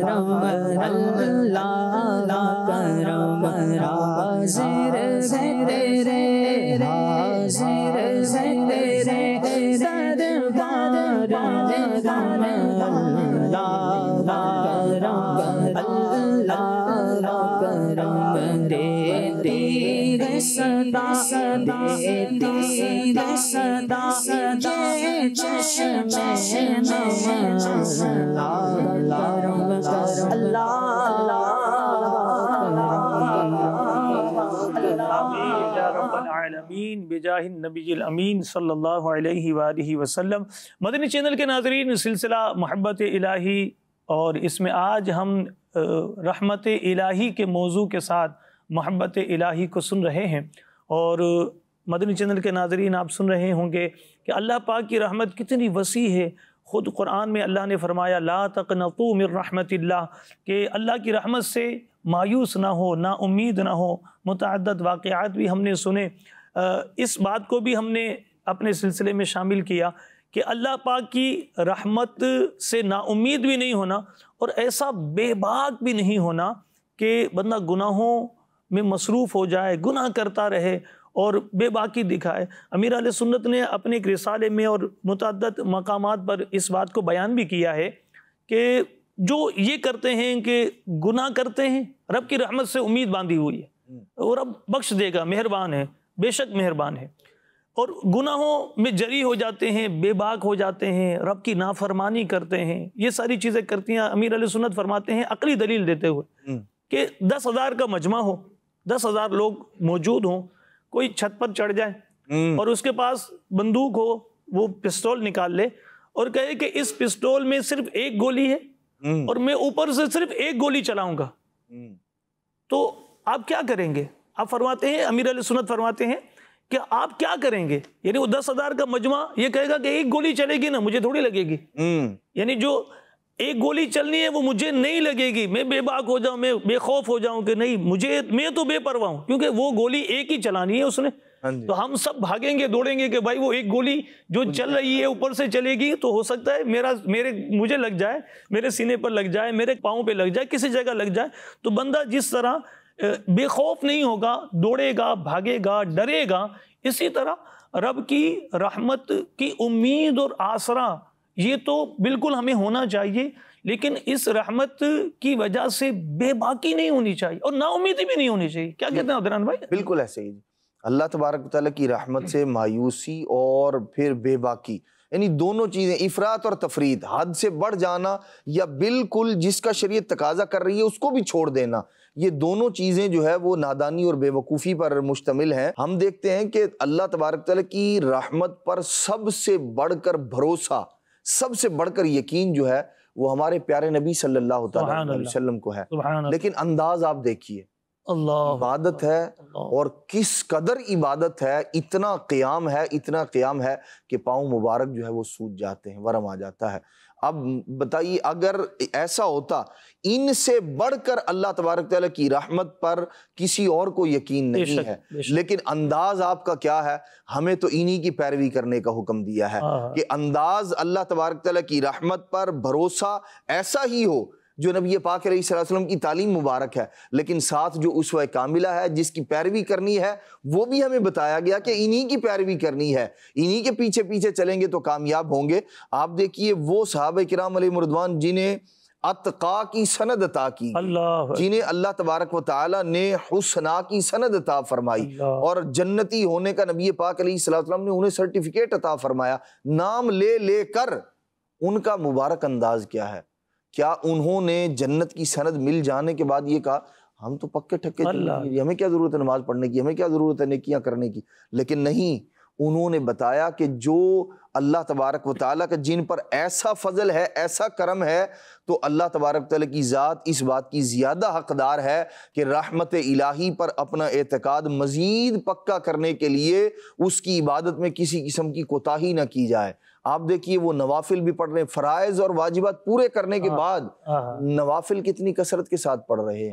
کرم اللہ کرم حاضر ہے تیرے حاضر ہے تیرے دربار میں ہم اللہ کرم دیتی ہے صدا دیتی ہے صدا یہ چشم نم العالمین بجاہ النبی الامین صلی اللہ علیہ وآلہ وسلم۔ مدنی چینل کے ناظرین، سلسلہ محبت الہی اور اس میں آج ہم رحمت الہی کے موضوع کے ساتھ محبت الہی کو سن رہے ہیں، اور مدنی چینل کے ناظرین آپ سن رہے ہوں گے کہ اللہ پاک کی رحمت کتنی وسیع ہے۔ خود قرآن میں اللہ نے فرمایا لا تقنطوا من رحمت اللہ، کہ اللہ کی رحمت سے مایوس نہ ہو، نا امید نہ ہو۔ متعدد واقعات بھی ہم نے سنے، اس بات کو بھی ہم نے اپنے سلسلے میں شامل کیا کہ اللہ پاک کی رحمت سے نا امید بھی نہیں ہونا، اور ایسا بے باک بھی نہیں ہونا کہ بندہ گناہوں میں مصروف ہو جائے، گناہ کرتا رہے اور بے باکی دکھائے۔ امیر اہل سنت نے اپنے ایک رسالے میں اور متعدد مقامات پر اس بات کو بیان بھی کیا ہے کہ جو یہ کرتے ہیں کہ گناہ کرتے ہیں، رب کی رحمت سے امید باندھی ہوئی ہے، اور رب بخش دے گا، مہربان ہے، بے شک مہربان ہے، اور گناہوں میں جری ہو جاتے ہیں، بے باک ہو جاتے ہیں، رب کی نافرمانی کرتے ہیں، یہ ساری چیزیں کرتی ہیں۔ امیر اہل سنت فرماتے ہیں عقلی دلیل دیتے ہوئے کہ 10,000 کا مجمع ہو، 10,000 لوگ موجود ہوں، کوئی چھت پر چڑھ جائے اور اس کے پاس بندوق ہو، وہ پستول نکال لے اور کہے کہ اس پستول میں صرف ایک گولی ہے اور میں اوپر سے صرف ایک گولی چلاؤں گا، تو آپ کیا کریں گے؟ آپ فرماتے ہیں، امیر علیہ سنت فرماتے ہیں کہ آپ کیا کریں گے؟ یعنی وہ 10,000 کا مجمع یہ کہے گا کہ ایک گولی چلے گی نا، مجھے تھوڑی لگے گی، یعنی جو ایک گولی چلنی ہے وہ مجھے نہیں لگے گی، میں بے باک ہو جاؤں، میں بے خوف ہو جاؤں کہ نہیں، میں تو بے پرواہ ہوں، کیونکہ وہ گولی ایک ہی چلانی ہے اس نے۔ تو ہم سب بھاگیں گے، دوڑیں گے کہ بھائی وہ ایک گولی جو چل رہی ہے اوپر سے چلے گی تو ہو سکتا ہے مجھے لگ جائے، میرے سینے پر لگ جائے، میرے پاؤں پہ لگ جائے، کسی جگہ لگ جائے۔ تو بندہ جس طرح بے خوف نہیں ہوگا، دوڑے گا، بھاگے گا، ڈرے گا، اسی طرح رب کی رحمت کی امید اور آسرا یہ تو بالکل ہمیں ہونا چاہیے، لیکن اس رحمت کی وجہ سے بے باکی نہیں ہونی چاہیے اور نا امیدی بھی نہیں ہونی چاہیے۔ کیا کہتے ہیں عدنان بھائی؟ بالکل ایسے ہی اللہ تبارک و تعالیٰ کی رحمت سے مایوسی اور پھر بے باکی، یعنی دونوں چیزیں، افراط اور تفرید، حد سے بڑھ جانا یا بالکل جس کا شریعت تقاضا کر رہی ہے اس کو بھی چھوڑ دینا، یہ دونوں چیزیں جو ہے وہ نادانی اور بے وقوفی پر مشتمل ہیں۔ ہم دیکھتے ہیں کہ اللہ تبارک و تعالیٰ کی رحمت پر سب سے بڑھ کر بھروسہ، سب سے بڑھ کر یقین جو ہے وہ ہمارے پیارے نبی صلی اللہ تعالیٰ علیہ وسلم کو ہے، لیکن انداز آپ دیکھیے، عبادت ہے اور کس قدر عبادت ہے، اتنا قیام ہے کہ پاؤں مبارک جو ہے وہ سوج جاتے ہیں، ورم آ جاتا ہے۔ اب بتائیے اگر ایسا ہوتا، ان سے بڑھ کر اللہ تبارک تعالیٰ کی رحمت پر کسی اور کو یقین نہیں ہے، لیکن انداز آپ کا کیا ہے؟ ہمیں تو انہی کی پیروی کرنے کا حکم دیا ہے کہ انداز اللہ تبارک تعالیٰ کی رحمت پر بھروسہ ایسا ہی ہو جو نبی پاک علیہ السلام کی تعلیم مبارک ہے، لیکن ساتھ جو اسوہ کاملہ ہے جس کی پیروی کرنی ہے وہ بھی ہمیں بتایا گیا کہ انہی کی پیروی کرنی ہے، انہی کے پیچھے پیچھے چلیں گے تو کامیاب ہوں گے۔ آپ دیکھیے وہ صحابہ کرام علیہ رضوان جنہیں اتقا کی سند عطا کی، جنہیں اللہ تبارک و تعالی نے حسنا کی سند عطا فرمائی اور جنتی ہونے کا نبی پاک علیہ السلام نے انہیں سرٹیفکیٹ عطا فرمایا، نام لے لے کر ان کا مبارک انداز کیا ہے؟ کیا انہوں نے جنت کی سند مل جانے کے بعد یہ کہا ہم تو پکے ٹھکے، ہمیں کیا ضرورت ہے نماز پڑھنے کی، ہمیں کیا ضرورت ہے نیکیاں کرنے کی؟ لیکن نہیں، انہوں نے بتایا کہ جو اللہ تبارک و تعالیٰ کا جن پر ایسا فضل ہے، ایسا کرم ہے، تو اللہ تبارک و تعالیٰ کی ذات اس بات کی زیادہ حقدار ہے کہ رحمت الہی پر اپنا اعتقاد مزید پکا کرنے کے لیے اس کی عبادت میں کسی قسم کی کوتاہی نہ کی جائے۔ آپ دیکھیے وہ نوافل بھی پڑھ رہے ہیں، فرائض اور واجبات پورے کرنے کے بعد نوافل کتنی کثرت کے ساتھ پڑھ رہے ہیں،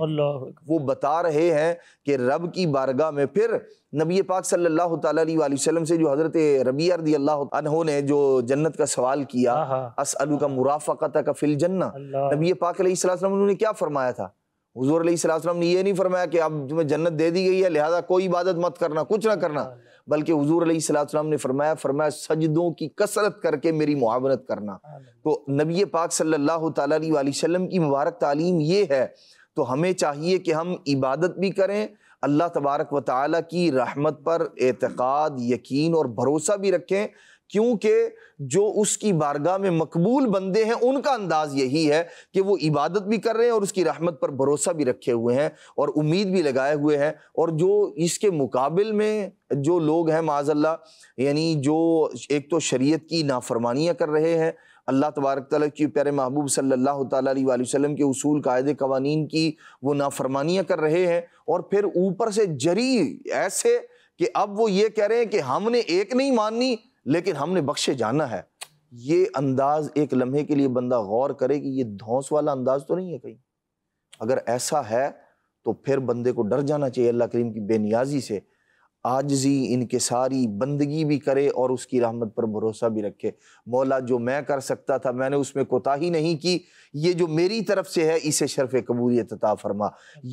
وہ بتا رہے ہیں کہ رب کی بارگاہ میں۔ پھر نبی پاک صلی اللہ تعالیٰ علیہ وآلہ وسلم سے جو حضرت ربیعہ رضی اللہ عنہ نے جو جنت کا سوال کیا، اسألک مرافقتک فی الجنہ، نبی پاک علیہ السلام انہوں نے کیا فرمایا تھا؟ حضور علیہ السلام نے یہ نہیں فرمایا کہ اب تمہیں جنت دے دی گئی ہے لہذا کوئی عبادت مت کرنا، کچھ نہ کرنا، بلکہ حضور علیہ السلام نے فرمایا سجدوں کی کثرت کر کے میری معاونت کرنا۔ تو نبی پاک صلی اللہ تعالیٰ علیہ وآلہ وسلم کی مبارک تعلیم یہ ہے، تو ہمیں چاہیے کہ ہم عبادت بھی کریں، اللہ تبارک و تعالیٰ کی رحمت پر اعتقاد، یقین اور بھروسہ بھی رکھیں، کیونکہ جو اس کی بارگاہ میں مقبول بندے ہیں ان کا انداز یہی ہے کہ وہ عبادت بھی کر رہے ہیں اور اس کی رحمت پر بھروسہ بھی رکھے ہوئے ہیں اور امید بھی لگائے ہوئے ہیں۔ اور جو اس کے مقابل میں جو لوگ ہیں معاذ اللہ، یعنی جو ایک تو شریعت کی نافرمانیاں کر رہے ہیں، اللہ تبارک تعالیٰ کی پیارے محبوب صلی اللہ تعالیٰ علیہ وآلہ وسلم کے اصول قاعدے قوانین کی وہ نافرمانیاں کر رہے ہیں، اور پھر اوپر سے جری ایسے کہ اب وہ یہ کہہ رہے ہیں کہ ہم نے ایک نہیں ماننی لیکن ہم نے بخشے جانا ہے۔ یہ انداز ایک لمحے کے لیے بندہ غور کرے کہ یہ دھونس والا انداز تو نہیں ہے کہیں؟ اگر ایسا ہے تو پھر بندے کو ڈر جانا چاہیے اللہ کریم کی بے نیازی سے، عاجزی انکساری بندگی بھی کرے اور اس کی رحمت پر بھروسہ بھی رکھے۔ مولا جو میں کر سکتا تھا میں نے اس میں کوتاہی نہیں کی، یہ جو میری طرف سے ہے اسے شرف قبولیت عطا فرما۔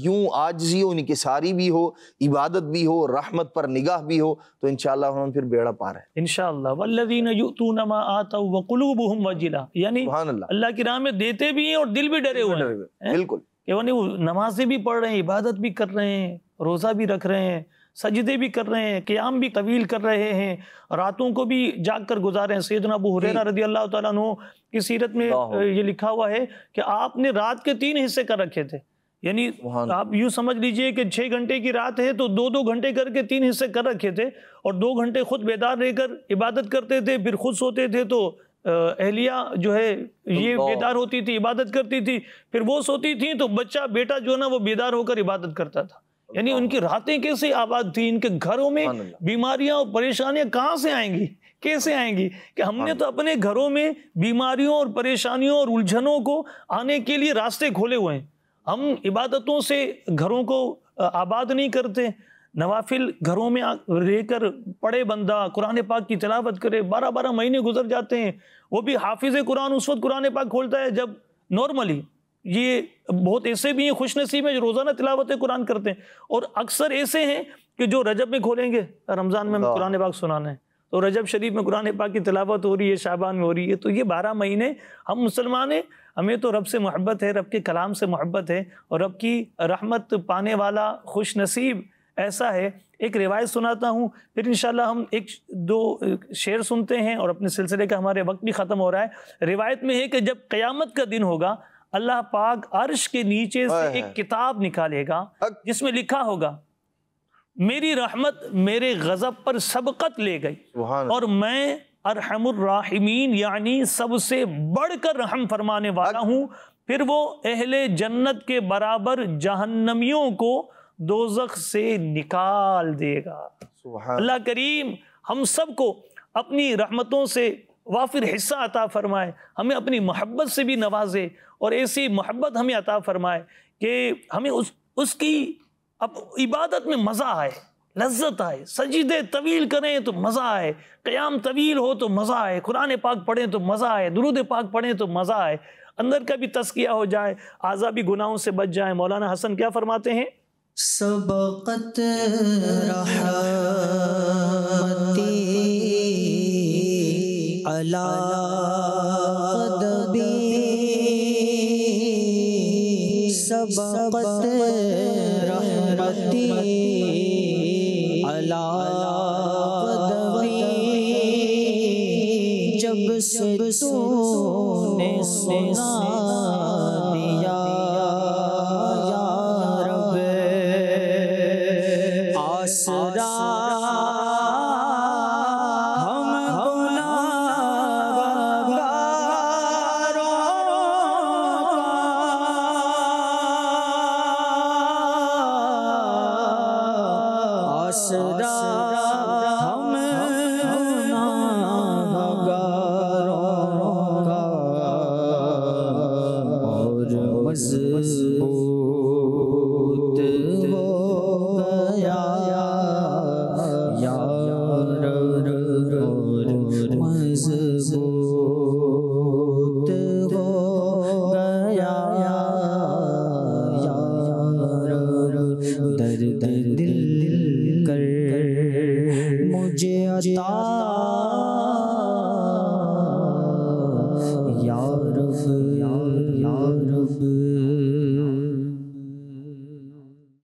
یوں عاجزی و انکساری بھی ہو، عبادت بھی ہو، رحمت پر نگاہ بھی ہو، تو انشاءاللہ ہم پھر بیڑا پار ہے انشاءاللہ۔ والذین یؤتون ما آتوا وقلوبہم وجلہ، یعنی سبحان اللہ کی راہ میں دیتے بھی ہیں اور دل بھی ڈرے ہوئے ہیں، بالکل کہ وہ نمازیں بھی پڑھ رہے ہیں، عبادت بھی کر رہے ہیں، روزہ بھی رکھ رہے ہیں، سجدے بھی کر رہے ہیں، قیام بھی طویل کر رہے ہیں، راتوں کو بھی جاگ کر گزارے ہیں۔ سیدنا ابو ہریرہ رضی اللہ تعالیٰ عنہ کی سیرت میں یہ لکھا ہوا ہے کہ آپ نے رات کے 3 حصے کر رکھے تھے، یعنی آپ یوں سمجھ لیجئے کہ 6 گھنٹے کی رات ہے تو 2 گھنٹے کر کے 3 حصے کر رکھے تھے، اور 2 گھنٹے خود بیدار رہ کر عبادت کرتے تھے، پھر خود سوتے تھے تو اہلیہ جو ہے یہ بیدار ہوتی تھی، عبادت کرتی تھی، پھر وہ سوتی تھیں تو بچہ بیٹا جو ہے نا وہ بیدار ہو کر عبادت کرتا تھا۔ یعنی ان کی راتیں کیسے آباد تھیں، ان کے گھروں میں بیماریاں اور پریشانیاں کہاں سے آئیں گی، کیسے آئیں گی؟ کہ ہم نے تو اپنے گھروں میں بیماریوں اور پریشانیوں اور الجھنوں کو آنے کے لیے راستے کھولے ہوئے ہیں۔ ہم عبادتوں سے گھروں کو آباد نہیں کرتے، نوافل گھروں میں رہ کر پڑھے بندہ، قرآن پاک کی تلاوت کرے، 12 مہینے گزر جاتے ہیں، وہ بھی حافظ قرآن اس وقت قرآن پاک کھولتا ہے جب نارملی، یہ بہت ایسے بھی ہیں خوش نصیب ہیں جو روزانہ تلاوت قرآن کرتے ہیں، اور اکثر ایسے ہیں کہ جو رجب میں کھولیں گے رمضان میں ہمیں قرآن پاک سنانا ہے، تو رجب شریف میں قرآن پاک کی تلاوت ہو رہی ہے، شعبان میں ہو رہی ہے، تو یہ 12 مہینے ہم مسلمان ہیں، ہمیں تو رب سے محبت ہے، رب کے کلام سے محبت ہے، اور رب کی رحمت پانے والا خوش نصیب ایسا ہے۔ ایک روایت سناتا ہوں، پھر انشاءاللہ ہم 1-2 شعر سنتے ہیں اور اپنے سلسلے کا ہمارے وقت بھی ختم ہو رہا ہے۔ روایت میں ہے کہ جب قیامت کا دن ہوگا اللہ پاک عرش کے نیچے سے ایک کتاب نکالے گا جس میں لکھا ہوگا میری رحمت میرے غضب پر سبقت لے گئی اور میں ارحم الراحمین یعنی سب سے بڑھ کر رحم فرمانے والا ہوں، پھر وہ اہل جنت کے برابر جہنمیوں کو دوزخ سے نکال دے گا۔ اللہ کریم ہم سب کو اپنی رحمتوں سے وافر حصہ عطا فرمائے، ہمیں اپنی محبت سے بھی نوازے، اور ایسی محبت ہمیں عطا فرمائے کہ ہمیں اس کی عبادت میں مزہ آئے، لذت آئے، سجدے طویل کریں تو مزہ آئے، قیام طویل ہو تو مزہ آئے، قرآن پاک پڑھیں تو مزہ آئے، درود پاک پڑھیں تو مزہ آئے، اندر کا بھی تزکیہ ہو جائے، اعضاء بھی گناہوں سے بچ جائیں۔ مولانا حسن کیا فرماتے ہیں؟ سبقت رحمتی علی قدبی، سبقت رحمتی علی قدبی، جب سے تو نے سنا دیا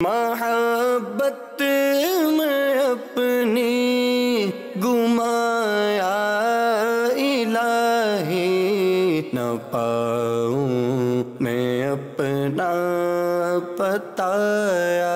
محبت میں اپنی گمایا الہی، نہ پاؤں میں اپنا بتایا